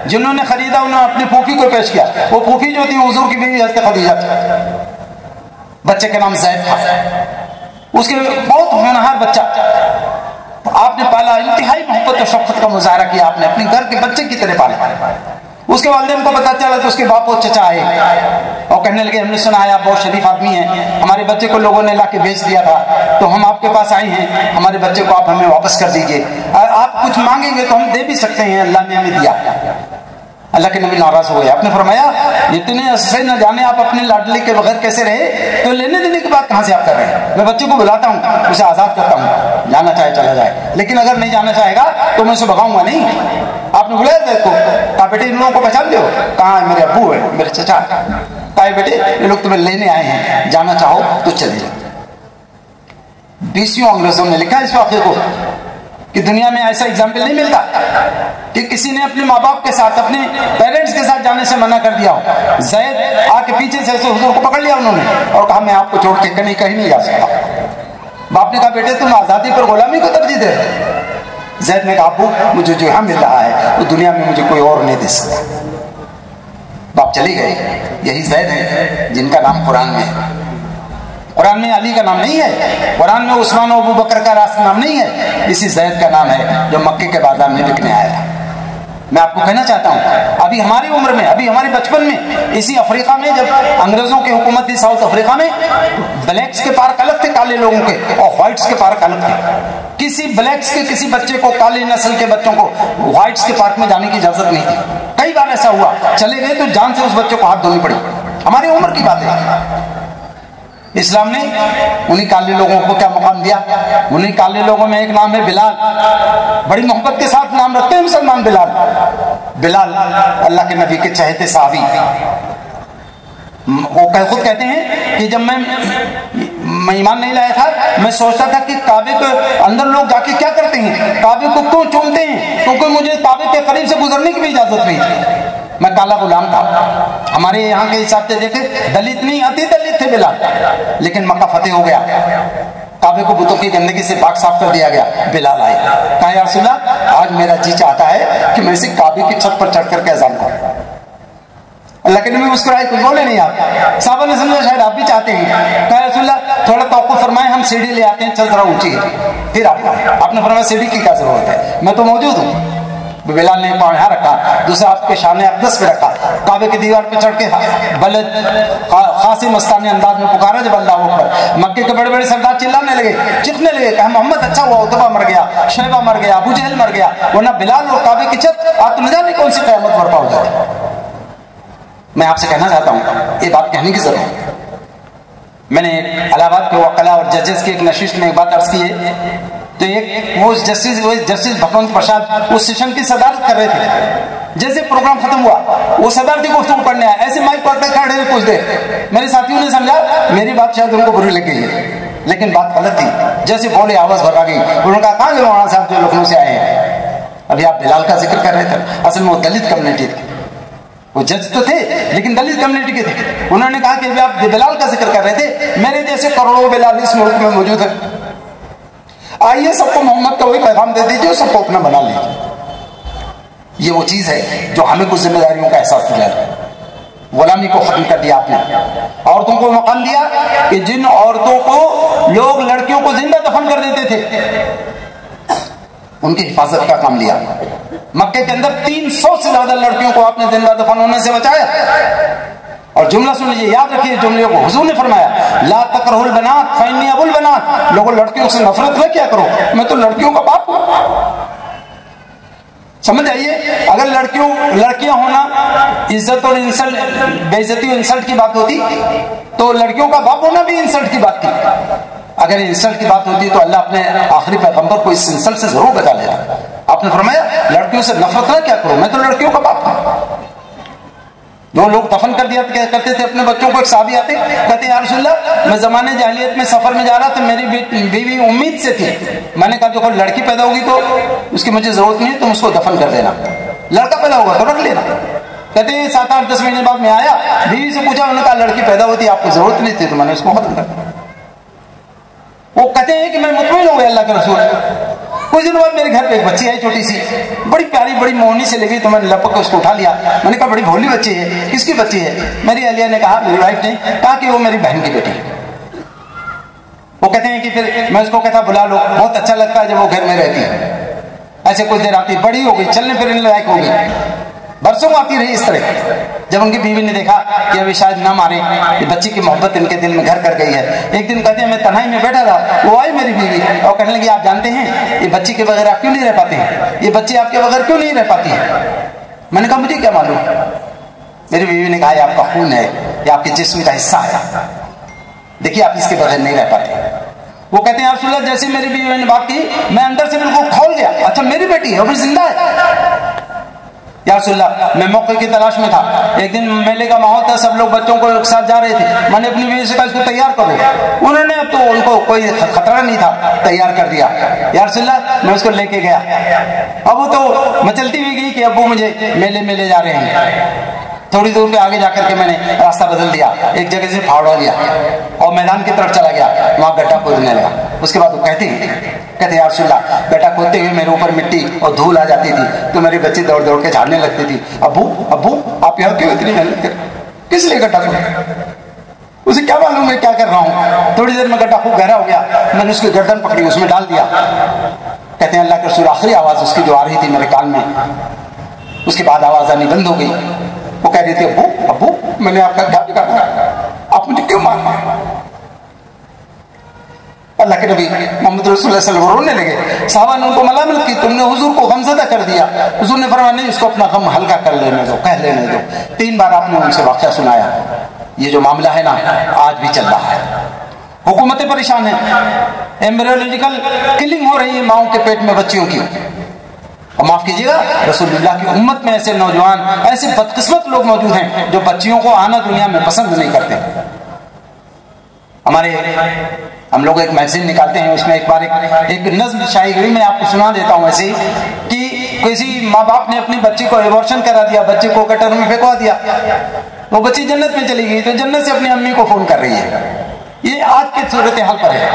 جنہوں نے خریدا انہوں نے اپنی پھوپھی کو پیش کیا، وہ پھوپھی جو تھی حضور کی بیوی حضرت خدیجہ تھی، بچے کا نام زید تھا، اس کے بہت ہونہار بچہ، آپ نے پالا، انتہائی محبت و شفقت کا مظاہرہ کیا، آپ نے اپنے گھر کے بچے کی طرح پالا۔ اس کے والدین کو پتا چلا تو اس کے باپ اور چچا آئے اور کہنے لگے ہم نے سنا ہے آپ بہت شریف آدمی ہیں، ہمارے بچے کو لوگوں نے لا کے بیچ دیا تھا، تو ہم آپ کے پاس آئے ہیں، ہمارے بچے کو آپ ہمیں واپس کر دیجئے، آپ کچھ مانگیں گے تو ہم دے بھی سکتے ہیں، اللہ نے ہمیں دیا۔ اللہ کے نبی ناراض ہو گئے، آپ نے فرمایا اتنے عرصے نہ جانے آپ اپنے لاڈلے کے بغیر کیسے رہے، تو لینے دینے کی بات کہاں سے آپ کر رہے ہیں؟ میں بچے کو بلاتا ہوں، اسے آزاد کرتا ہوں، جانا چاہے چلا جائے، لیکن اگر نہیں جانا چاہے گا تو میں اسے بھگاؤں گا نہیں۔ آپ نے بلایا زید کو، کہا بیٹے ان لوگوں کو پہچان دو، کہاں ہے میرے ابو ہے، میرے چچا ہے، کہا بیٹے یہ لوگ تمہیں لینے آئے ہیں، جانا چاہو تو چلے جاؤ۔ 20 انگریزوں نے لکھا اس واقعے کو کہ دنیا میں ایسا ایگزامپل نہیں ملتا کہ کسی نے اپنے ماں باپ کے ساتھ اپنے پیرنٹس کے ساتھ جانے سے منع کر دیا ہو۔ زید آ کے پیچھے سے حضور کو پکڑ لیا انہوں نے اور کہا میں آپ کو چھوڑ کے کہیں نہیں جا سکتا۔ باپ نے کہا بیٹے تم آزادی پر غلامی کو ترجیح دے رہے۔ زید نے کہا ابو مجھے جو یہاں مل رہا ہے وہ دنیا میں مجھے کوئی اور نہیں دے سکتا۔ باپ چلے گئے۔ یہی زید ہے جن کا نام قرآن میں ہے۔ قرآن میں علی کا نام نہیں ہے، قرآن میں عثمان و ابو بکر کا نام نہیں ہے، اسی زید کا نام ہے جو مکے کے بازار میں بکنے آیا تھا۔ میں آپ کو کہنا چاہتا ہوں ابھی ہماری عمر میں، ابھی ہمارے بچپن میں، اسی افریقہ میں جب انگریزوں کی حکومت تھی ساؤتھ افریقہ میں، بلیکس کے پارک الگ تھے کالے لوگوں کے اور وائٹس کے پارک الگ تھے۔ کسی بلیکس کے کسی بچے کو، کالے نسل کے بچوں کو وائٹس کے پارک میں جانے کی اجازت نہیں تھی۔ کئی بار ایسا ہوا، چلے گئے تو جان سے اس بچے کو ہاتھ دھونی پڑی۔ ہماری عمر کی بات ہے۔ اسلام نے انہیں کالے لوگوں کو کیا مقام دیا؟ انہیں کالے لوگوں میں ایک نام ہے بلال، بڑی محبت کے ساتھ نام رکھتے ہیں مسلمان بلال۔ بلال اللہ کے نبی کے چہتے صحابی، وہ خود کہتے ہیں کہ جب میں ایمان نہیں لایا تھا میں سوچتا تھا کہ کعبے کے اندر لوگ جا کے کیا کرتے ہیں، کعبے کو کیوں چومتے ہیں، کیونکہ مجھے کعبے کے قریب سے گزرنے کی بھی اجازت نہیں تھی۔ میں کالا غلام تھا۔ ہمارے یہاں کے حساب سے دیکھے دلت نہیں آتی، دلت تھے بلال، لیکن مکہ فتح ہو گیا، کعبے کو بتوں کی گندگی سے پاک صاف کر دیا گیا، بلال آئے، کہا یا رسول اللہ آج میرا جی چاہتا ہے کہ میں اسے کعبے کی چھت پر چڑھ کر کے اذان کروں۔ اللہ کے نبی مسکرائے، کچھ بولے نہیں آپ۔ صحابہ نے سمجھا شاید آپ بھی چاہتے ہیں، کہا رسول اللہ تھوڑا توقف فرمائے, ہم سیڑھی لے آتے ہیں, چل ذرا اونچی ہے, پھر آپ نے فرمایا سیڑھی کی کیا ضرورت ہے, میں تو موجود ہوں. بلال نے پاؤں یہاں رکھا, دوسرا آپ کے شان اقدس پہ رکھا, کعبے کی دیوار پہ چڑھ کے بلد خاصی مستانہ انداز میں پکارا جب اللہ اکبر. مکے کے بڑے بڑے سردار چلانے لگے, چیخنے لگے کہ محمد اچھا ہوا, عتبہ مر گیا, شیبہ مر گیا, ابو جہل مر گیا, ورنہ بلال اور کعبے کی چھت آپ تو نہ جانے کون سی قیامت برپا ہو جاتی. میں آپ سے کہنا چاہتا ہوں, یہ بات کہنے کی ضرورت ہے. میں نے الہ آباد کے وکلاء اور ججز کی ایک نشست میں ایک بات عرض کی ہے, تو ایک وہ جسٹس بھگونت پرساد اس سیشن کی صدارت کر رہے تھے. جیسے پروگرام ختم ہوا وہ صدارتی گفتگو پڑھنے آیا, ایسے مائک پڑھ کے کھڑے رہے کچھ دیر. میرے ساتھیوں نے سمجھا میری بات شاید ان کو بری لگ گئی ہے, لیکن بات غلط تھی. جیسے بولے آواز بھر آ گئی, انہوں نے کہا کہاں گئے مولانا صاحب جو لکھنؤ سے آئے ہیں؟ ابھی آپ بلال کا ذکر کر رہے تھے, اصل میں وہ دلت کمیونٹی تھے, وہ جج تو تھے لیکن دلت کمیونٹی کے تھے. انہوں نے کہا کہ ابھی آپ بلال کا ذکر کر رہے تھے, میرے جیسے کروڑوں بلال اس ملک میں موجود ہیں, آئیے سب کو محمد کا وہی پیغام دے دیجیے, سب کو اپنا بنا لیجیے. یہ وہ چیز ہے جو ہمیں کچھ ذمہ داریوں کا احساس دلا ہے. غلامی کو ختم کر دیا آپ نے, عورتوں کو مقام دیا کہ جن عورتوں کو لوگ لڑکیوں کو زندہ دفن کر دیتے تھے ان کی حفاظت کا کام لیا. مکے کے اندر 300 سے زیادہ لڑکیوں کو آپ نے زندہ دفن ہونے سے بچایا. اور جملہ سن لیجیے, یاد رکھیے جملے کو. حضور نے فرمایا لا تکرہوا البنات فإنی ابو البنات, لوگوں لڑکیوں سے نفرت نہ کیا کرو, میں تو لڑکیوں کا باپ ہوں. سمجھ آئیے, اگر لڑکیاں ہونا عزت اور انسلٹ, بے عزتی اور انسلٹ کی بات ہوتی تو لڑکیوں کا باپ ہونا بھی انسلٹ کی بات تھی. اگر انسلٹ کی بات ہوتی تو اللہ اپنے آخری پیغمبر کو اس انسلٹ سے ضرور بچا لیتا. آپ نے فرمایا لڑکیوں سے نفرت نہ کیا کرو, میں تو لڑکیوں کا باپ ہوں. جو لوگ دفن کر دیا کرتے تھے اپنے بچوں کو, ایک صحابی آتے کہتے ہیں یا رسول اللہ میں زمانے جاہلیت میں سفر میں جا رہا تھا, میری بیوی امید سے تھی, میں نے کہا جو کوئی لڑکی پیدا ہوگی تو اس کی مجھے ضرورت نہیں, تم اس کو دفن کر دینا, لڑکا پیدا ہوگا تو رکھ لینا. کہتے ہیں 7-8-10 مہینے بعد میں آیا, بیوی سے پوچھا, انہوں نے کہا لڑکی پیدا ہوتی آپ کو ضرورت نہیں تھی تو میں نے اس کو ختم کر دیا. وہ کہتے ہیں کہ میں مطمئن ہو گیا اللہ کے رسول. کچھ دن بعد میرے گھر پہ ایک بچی آئی چھوٹی سی, بڑی پیاری بڑی مونی سے لگی, تو میں نے لپک کے اس کو اٹھا لیا. میں نے کہا بڑی بھولی بچی ہے, کس کی بچی ہے؟ میری اہلیہ نے کہا, میری وائف نے کہا کہ وہ میری بہن کی بیٹی ہے. وہ کہتے ہیں کہ پھر میں اس کو کہتا بلا لو, بہت اچھا لگتا ہے جب وہ گھر میں رہتی ہے. ایسے کچھ دیر آتی, بڑی ہو گئی, چلنے پھرنے لائق ہو گئی, برسوں آتی رہی اس طرح. جب ان کی بیوی نے دیکھا کہ ابھی شاید نہ مارے, یہ بچی کی محبت ان کے دل میں گھر کر گئی ہے. ایک دن کہتے ہیں میں تنہائی میں بیٹھا تھا, وہ آئی میری بیوی اور کہنے لگی آپ جانتے ہیں یہ بچی کے بغیر آپ کیوں نہیں رہ پاتے ہیں, یہ بچی آپ کے بغیر کیوں نہیں رہ پاتی ہے؟ میں نے کہا مجھے کیا معلوم. میری بیوی نے کہا یہ آپ کا خون ہے, یہ آپ کے جسم کا حصہ ہے, دیکھیے آپ اس کے بغیر نہیں رہ پاتے. وہ کہتے ہیں رسول اللہ جیسے میری بیوی نے بات کی میں اندر سے بالکل کھول گیا, اچھا میری بیٹی ہے وہ بھی زندہ ہے. یا رسول اللہ میں موقع کی تلاش میں تھا, ایک دن میلے کا ماحول تھا, سب لوگ بچوں کو ایک ساتھ جا رہے تھے, میں نے اپنی بیوی سے کہا اس کو تیار کرو. انہوں نے اب تو ان کو کوئی خطرہ نہیں تھا, تیار کر دیا. یا رسول اللہ میں اس کو لے کے گیا, اب وہ تو مچلتی ہوئی گئی کہ ابو مجھے میلے میں لے جا رہے ہیں. تھوڑی دور پہ آگے جا کر کے میں نے راستہ بدل دیا, ایک جگہ سے پھاڑا لیا اور میدان کی طرف چلا گیا, وہاں گڈھا کھودنے لگا. اس کے بعد وہ کہتے ہیں یا رسول اللہ گڈھا کھودتے ہوئے میرے اوپر مٹی اور دھول آ جاتی تھی تو میری بچی دوڑ دوڑ کے جھاڑنے لگتی تھی, ابو آپ یہاں کیوں اتنی محنت کر, کس لیے گڈھا کھودے, اسے کیا معلوم میں کیا کر رہا ہوں. تھوڑی دیر میں گڈھا خوب گہرا ہو گیا, میں نے اس کی گردن پکڑی, اس میں ڈال دیا. کہتے ہیں اللہ کے رسول آخری آواز اس کی جو آ رہی تھی میرے کان میں, اس کے بعد آواز آنی بند ہو گئی. وہ کہہ رہی تھی ابو میں نے آپ کا کیا بگاڑا, آپ مجھے کیوں مارنا. اللہ کے نبی محمد رسول اللہ صلی اللہ علیہ وسلم رونے لگے. صحابہ نے ان کو ملامت کی, تم نے حضور کو غمزدہ کر دیا. حضور نے فرمایا نہیں, اس کو اپنا غم ہلکا کر لینے دو, کہہ لینے دو. 3 بار آپ نے ان سے واقعہ سنایا. یہ جو معاملہ ہے نا آج بھی چل رہا ہے. حکومتیں پریشان ہیں, ایمبریولوجیکل کلنگ ہو رہی ہے ماؤں کے پیٹ میں بچیوں کی. اور معاف کیجیے گا رسول اللہ کی امت میں ایسے نوجوان, ایسے بدقسمت لوگ موجود ہیں جو بچیوں کو آنا دنیا میں پسند نہیں کرتے. ہم لوگ ایک میگزین نکالتے ہیں, اس میں ایک بار ایک نظم شاعری میں آپ کو سنا دیتا ہوں ایسے ہی کہ کسی ماں باپ نے اپنی بچی کو ایبورشن کرا دیا, بچے کو کٹر میں پھینکوا دیا, وہ بچی جنت میں چلی گئی تو جنت سے اپنی امی کو فون کر رہی ہے. یہ آج کے صورتحال پر ہے.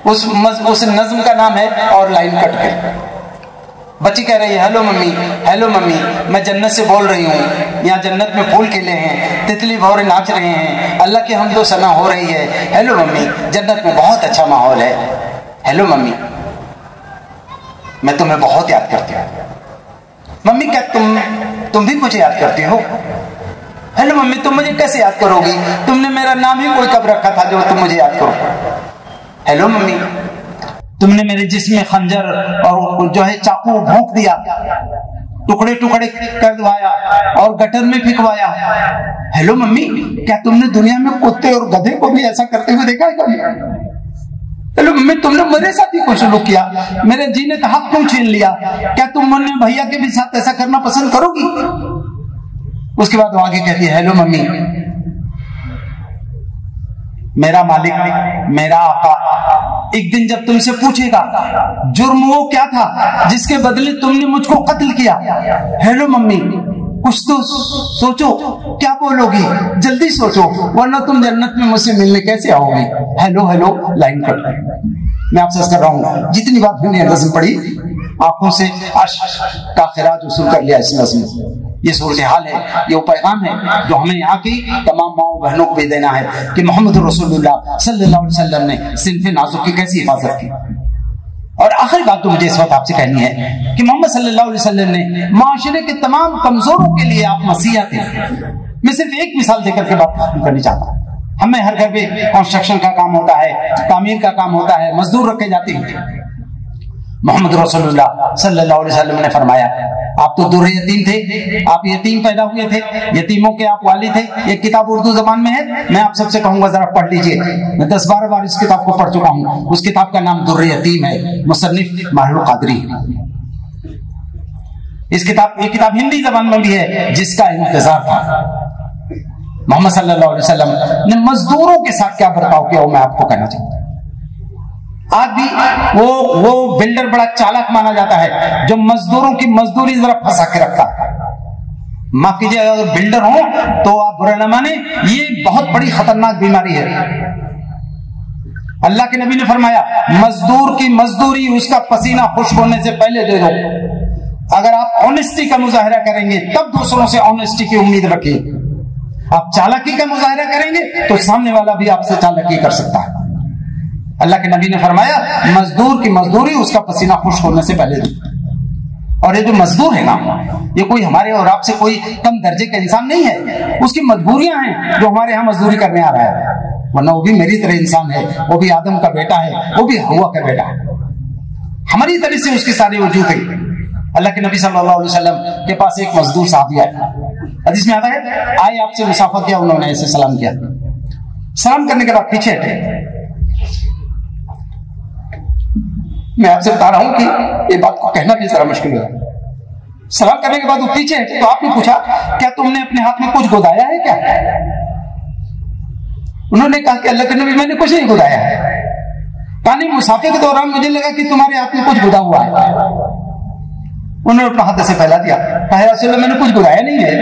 اس نظم کا نام ہے اور لائن کٹ کے. بچی کہہ رہی ہے ہیلو ممی میں جنت سے بول رہی ہوں, یہاں جنت میں پھول کھلے ہیں، تتلی بھورے ناچ رہے ہیں، اللہ کی حمد و ثنا ہو رہی ہے. ہیلو ممی، جنت میں بہت اچھا ماحول ہے. ہیلو ممی، میں تمہیں بہت یاد کرتی ہوں. ممی کیا تم بھی مجھے یاد کرتی ہو؟ ہیلو ممی، تم مجھے کیسے یاد کرو گی؟ تم نے میرا نام ہی کوئی کب رکھا تھا جو تم مجھے یاد کرو؟ ہیلو ممی، تم نے میرے جسم میں خنجر اور جو ہے چاقو بھونک دیا، ٹکڑے ٹکڑے کر دوایا اور گٹر میں پھینکوایا. ہیلو ممی، کیا تم نے دنیا میں کتے اور گدھے کو بھی ایسا کرتے ہوئے دیکھا ہے کبھی؟ ہیلو ممی، تم نے میرے ساتھ ہی کوئی سلوک کیا، میرے جینے کا حق کیوں چھین لیا؟ کیا تم نے بھیا کے بھی ساتھ ایسا کرنا پسند کرو گی؟ اس کے بعد وہ آگے کہتی ہے، ہیلو ممی، میرا مالک، میرا آقا ایک دن جب تم سے پوچھے گا جرم وہ کیا تھا جس کے بدلے تم نے مجھ کو قتل کیا. ہیلو ممی، کچھ تو سوچو، کیا بولو گی؟ جلدی سوچو ورنہ تم جنت میں مجھ سے ملنے کیسے آؤ گی؟ ہیلو ہیلو لائن کٹ. میں آپ سے کر رہا ہوں جتنی بات میں نے نظم پڑھی آنکھوں سے اشک کا خراج وصول کر لیا اس نظم میں. یہ صورتحال ہے، یہ وہ پیغام ہے جو ہمیں یہاں کی تمام ماؤں بہنوں کو بھی دینا ہے کہ محمد رسول اللہ صلی اللہ علیہ وسلم نے صنف نازک کی کیسی حفاظت کی. اور آخری بات تو مجھے اس وقت آپ سے کہنی ہے کہ محمد صلی اللہ علیہ وسلم نے معاشرے کے تمام کمزوروں کے لیے آپ مسیح تھے. میں صرف ایک مثال دے کر کے بات ختم کرنی چاہتا ہوں. ہمیں ہر گھر میں کنسٹرکشن کا کام ہوتا ہے، تعمیر کا کام ہوتا ہے، مزدور رکھے جاتے ہیں. محمد رسول اللہ صلی اللہ علیہ وسلم نے فرمایا آپ تو در یتیم تھے، آپ یتیم پیدا ہوئے تھے، یتیموں کے آپ والی تھے. ایک کتاب اردو زبان میں ہے، میں آپ سب سے کہوں گا ذرا پڑھ لیجئے. میں 10-12 بار اس کتاب کو پڑھ چکا ہوں. اس کتاب کا نام در یتیم ہے، مصنف ماہر القادری. یہ کتاب ہندی زبان میں بھی ہے جس کا انتظار تھا. محمد صلی اللہ علیہ وسلم نے مزدوروں کے ساتھ کیا برتاؤ کیا وہ میں آپ کو کہنا چاہتا ہوں. آج بھی وہ بلڈر بڑا چالاک مانا جاتا ہے جو مزدوروں کی مزدوری ذرا پھنسا کے رکھتا ہے. معاف کیجیے، اگر بلڈر ہوں تو آپ برا نہ مانیں، یہ بہت بڑی خطرناک بیماری ہے. اللہ کے نبی نے فرمایا مزدور کی مزدوری اس کا پسینہ خشک ہونے سے پہلے دے دو. اگر آپ آنےسٹی کا مظاہرہ کریں گے تب دوسروں سے آنےسٹی کی امید رکھیے. آپ چالاکی کا مظاہرہ کریں گے تو سامنے والا بھی آپ سے چالاکی کر سکتا ہے. اللہ کے نبی نے فرمایا مزدور کی مزدوری اس کا پسینہ خشک ہونے سے پہلے دو. اور یہ جو مزدور ہے نا، یہ کوئی ہمارے اور آپ سے کوئی کم درجے کا انسان نہیں ہے. اس کی مجبوریاں ہیں جو ہمارے ہاں مزدوری کرنے آ رہا ہے، ورنہ وہ بھی میری طرح انسان ہے، وہ بھی آدم کا بیٹا ہے، وہ بھی ہوا کا بیٹا ہے. ہماری طرح سے اس کے سارے وجود ہیں. اللہ کے نبی صلی اللہ علیہ وسلم کے پاس ایک مزدور صحابی آیا. حدیث میں آتا ہے آئے آپ سے مسافہ کیا، انہوں نے ایسے سلام کیا. سلام کرنے کے بعد پیچھے ہٹے. میں آپ سے بتا رہا ہوں کہ یہ بات کو کہنا بھی ذرا مشکل ہے. سلام کرنے کے بعد وہ پیچھے ہٹے تو آپ نے پوچھا کیا تم نے اپنے ہاتھ میں کچھ گدایا ہے کیا؟ انہوں نے کہا کہ اللہ کے نبی میں نے کچھ نہیں گدایا ہے. کہانی مسافر کے دوران مجھے لگا کہ تمہارے ہاتھ میں کچھ گدا ہوا ہے. انہوں نے اپنا ہاتھ سے پھیلا دیا، کہا یا رسول اللہ میں نے کچھ گدایا نہیں ہے،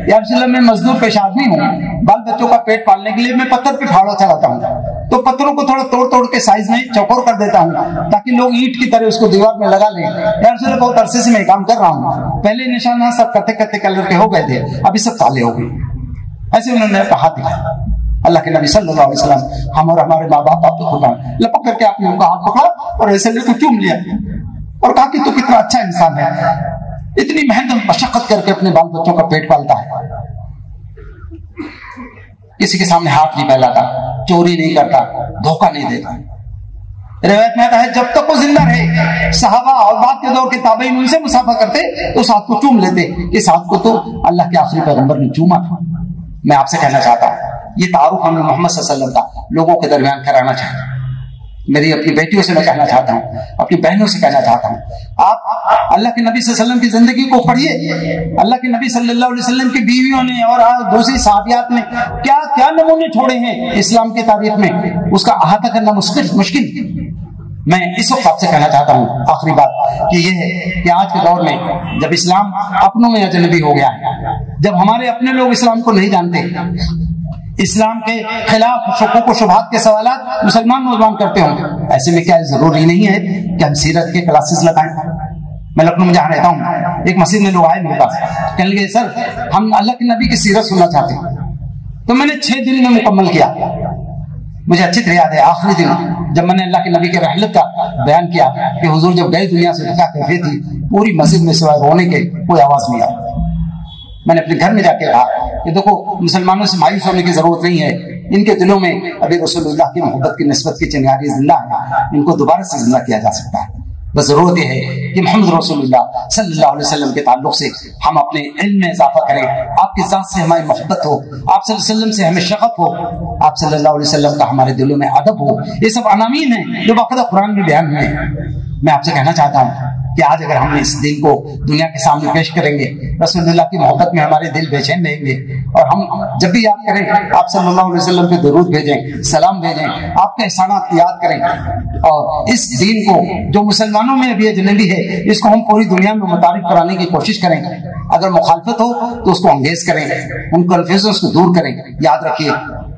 یا رسول اللہ میں مزدور پیشہ آدمی ہوں، بال بچوں کا پیٹ پالنے کے لیے میں پتھر پہ پھاڑا چلاتا ہوں، تو پتھروں کو تھوڑا توڑ توڑ کے سائز میں چوکور کر دیتا ہوں تاکہ لوگ اینٹ کی طرح اس کو دیوار میں لگا لیں. یا رسول اللہ بہت عرصے سے میں کام کر رہا ہوں، پہلے نشانہ سب کتے کتے کلر کے ہو گئے تھے، ابھی سب کالے ہو گئے. ایسے انہوں نے کہا دیا. اللہ کے نبی صلی اللہ علیہ وسلم ہم اور ہمارے ماں باپ آپ کو خدا لپک کر کے آپ نے ان کا ہاتھ پکڑا اور ایسے لے کو چوم لیا اور کہا کہ تو کتنا اچھا انسان ہے، اتنی محنت مشقت کر کے اپنے بال بچوں کا پیٹ پالتا ہے، کسی کے سامنے ہاتھ نہیں پھیلاتا، چوری نہیں کرتا، دھوکہ نہیں دیتا. روایت میں آتا ہے جب تک وہ زندہ رہے صحابہ اور بعد کے دور کے تابعین ان سے مسافہ کرتے تو اس ہاتھ کو چوم لیتے. اس ہاتھ کو تو اللہ کے آخری پیغمبر نے چوما تھا. میں آپ سے کہنا چاہتا ہوں یہ تعارف ہمیں محمد صلی اللہ علیہ وسلم کا لوگوں کے درمیان کرانا چاہیے. میری اپنی بیٹیوں سے میں کہنا چاہتا ہوں، اپنی بہنوں سے کہنا چاہتا ہوں، آپ اللہ کے نبی صلی اللہ علیہ وسلم کی زندگی کو پڑھیے. اللہ کے نبی صلی اللہ علیہ وسلم کی بیویوں نے اور دوسری صحابیات نے کیا کیا نمونے چھوڑے ہیں اسلام کی تاریخ میں، اس کا احاطہ کرنا مشکل. میں اس وقت آپ سے کہنا چاہتا ہوں آخری بات کہ یہ ہے کہ آج کے دور میں جب اسلام اپنوں میں اجنبی ہو گیا ہے، جب ہمارے اپنے لوگ اسلام کو نہیں جانتے، اسلام کے خلاف شکوک و شبہات کے سوالات مسلمان نوجوان کرتے ہوں، ایسے میں کیا ضروری نہیں ہے کہ ہم سیرت کے کلاسز لگائیں؟ میں لکھنؤ میں جہاں رہتا ہوں، ایک مسجد میں لوگ آئے میرے پاس، کہنے لگے سر ہم اللہ کے نبی کی سیرت سننا چاہتے ہیں. تو میں نے 6 دن میں مکمل کیا. مجھے اچھی طرح یاد ہے آخری دن جب میں نے اللہ کے نبی کے رحلت کا بیان کیا کہ حضور جب گئے دنیا سے کیا کیفیت تھی، پوری مسجد میں سوائے رونے کے کوئی آواز نہیں آئی. میں نے اپنے گھر میں جا کے کہا کہ دیکھو مسلمانوں سے مایوس ہونے کی ضرورت نہیں ہے، ان کے دلوں میں ابھی رسول اللہ کی محبت کی نسبت کی چنگاری زندہ ہے، ان کو دوبارہ سے زندہ کیا جا سکتا ہے. بس ضرورت یہ ہے کہ محمد رسول اللہ صلی اللہ علیہ وسلم کے تعلق سے ہم اپنے علم میں اضافہ کریں، آپ کی ذات سے ہماری محبت ہو، آپ صلی اللہ علیہ وسلم سے ہمیں شغف ہو، آپ صلی اللہ علیہ وسلم کا ہمارے دلوں میں ادب ہو. یہ سب عناوین ہیں جو باقاعدہ قرآن میں بیان ہوئے ہیں. میں آپ سے کہنا چاہتا ہوں کہ آج اگر ہم اس دین کو دنیا کے سامنے پیش کریں گے، رسول اللہ کی محبت میں ہمارے دل بے چین رہیں گے، اور ہم جب بھی یاد کریں آپ صلی اللہ علیہ وسلم پہ درود بھیجیں، سلام بھیجیں، آپ کے احسانات یاد کریں، اور اس دین کو جو مسلمانوں میں ابھی اجنبی ہے اس کو ہم پوری دنیا میں متعارف کرانے کی کوشش کریں. اگر مخالفت ہو تو اس کو انگیز کریں، ان کنفیوژنس کو دور کریں. یاد رکھیے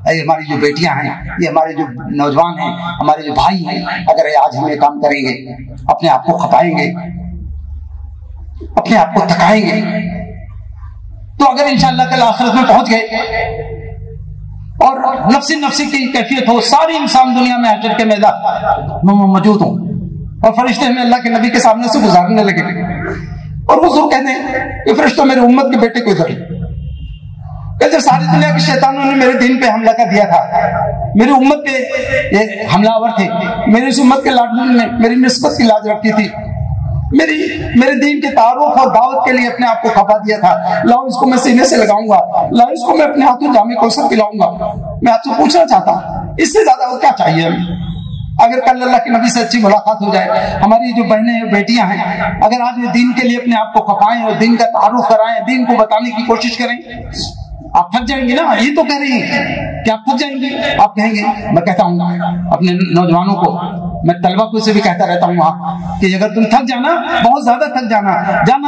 یہ ہماری جو بیٹیاں ہیں، یہ ہمارے جو نوجوان ہیں، ہمارے جو بھائی ہیں، اگر آج ہم یہ کام کریں گے، اپنے آپ کو کھپائیں گے، اپنے آپ کو تھکائیں گے، تو اگر انشاءاللہ کل آخرت میں پہنچ گئے اور نفسی نفسی کی کیفیت ہو، ساری انسان دنیا میں حشر کے میدان میں موجود ہوں اور فرشتے ہمیں اللہ کے نبی کے سامنے سے گزارنے لگے اور حضور کہتے ہیں کہ فرشتوں میرے امت کے بیٹے کو ادھر، جب ساری دنیا کے شیطانوں نے میرے دین پہ حملہ کر دیا تھا، میری امت پہ یہ حملہ آور تھے، میری اس امت کے لاڈلوں نے میری نسبت کی لاج رکھی تھی، میرے دین کے تعارف اور دعوت کے لیے اپنے آپ کو کھپا دیا تھا، لاؤ اس کو میں سینے سے لگاؤں گا، لاؤ اس کو میں اپنے ہاتھوں جامع کوثر پلاؤں گا. میں آپ سے پوچھنا چاہتا ہوں اس سے زیادہ اور کیا چاہیے ہمیں؟ اگر کل اللہ کے نبی سے اچھی ملاقات ہو جائے، ہماری جو بہنیں ہیں بیٹیاں ہیں اگر آج یہ دین کے لیے اپنے آپ کو کھپائیں اور دین کا تعارف کرائیں، دین کو بتانے کی کوشش کریں، آپ تھک جائیں گے نا. یہ تو کہہ رہی ہیں کہ آپ تھک جائیں گے. آپ کہیں گے، میں کہتا ہوں اپنے نوجوانوں کو، میں طلبہ کو سے بھی کہتا رہتا ہوں وہاں کہ اگر تم تھک جانا، بہت زیادہ تھک جانا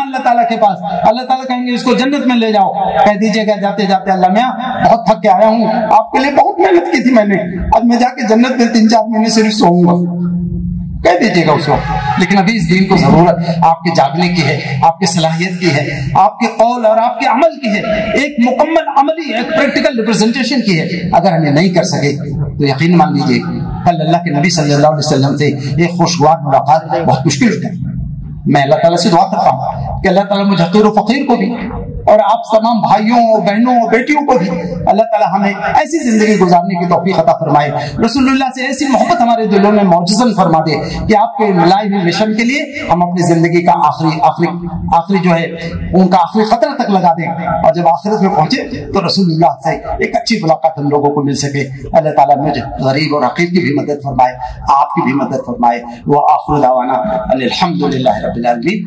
اللہ تعالیٰ کے پاس، اللہ تعالیٰ کہیں گے اس کو جنت میں لے جاؤ، کہہ دیجیے گا جاتے جاتے اللہ میاں بہت تھک کے آیا ہوں، آپ کے لیے بہت محنت کی تھی میں نے، اب میں جا کے جنت میں 3-4 مہینے صرف سوؤں گا، کہہ دیجیے گا اس وقت. لیکن ابھی اس دین کو ضرورت آپ کے جاگنے کی ہے، آپ کی صلاحیت کی ہے، آپ کے قول اور آپ کے عمل کی ہے، ایک مکمل عملی ایک پریکٹیکل ریپرزنٹیشن کی ہے. اگر ہم یہ نہیں کر سکے تو یقین مان لیجیے کل اللہ کے نبی صلی اللہ علیہ وسلم سے ایک خوشگوار ملاقات بہت مشکل ہوتا ہے. میں اللہ تعالیٰ سے دعا کرتا ہوں کہ اللہ تعالیٰ مجھے حقیر و فقیر کو بھی اور آپ تمام بھائیوں بہنوں بیٹیوں کو بھی اللہ تعالیٰ ہمیں ایسی زندگی گزارنے کی توفیق عطا فرمائے، رسول اللہ سے ایسی محبت ہمارے دلوں میں معجزن فرما دے کہ آپ کے ملائے ہوئے مشن کے لیے ہم اپنی زندگی کا آخری جو ہے ان کا آخری خطرہ تک لگا دیں، اور جب آخرت میں پہنچے تو رسول اللہ سے ایک اچھی ملاقات ہم لوگوں کو مل سکے. اللہ تعالیٰ مجھے غریب اور حقیر کی بھی مدد فرمائے، آپ کی بھی مدد فرمائے. وآخر دعوانا الحمد للہ رب العالمین.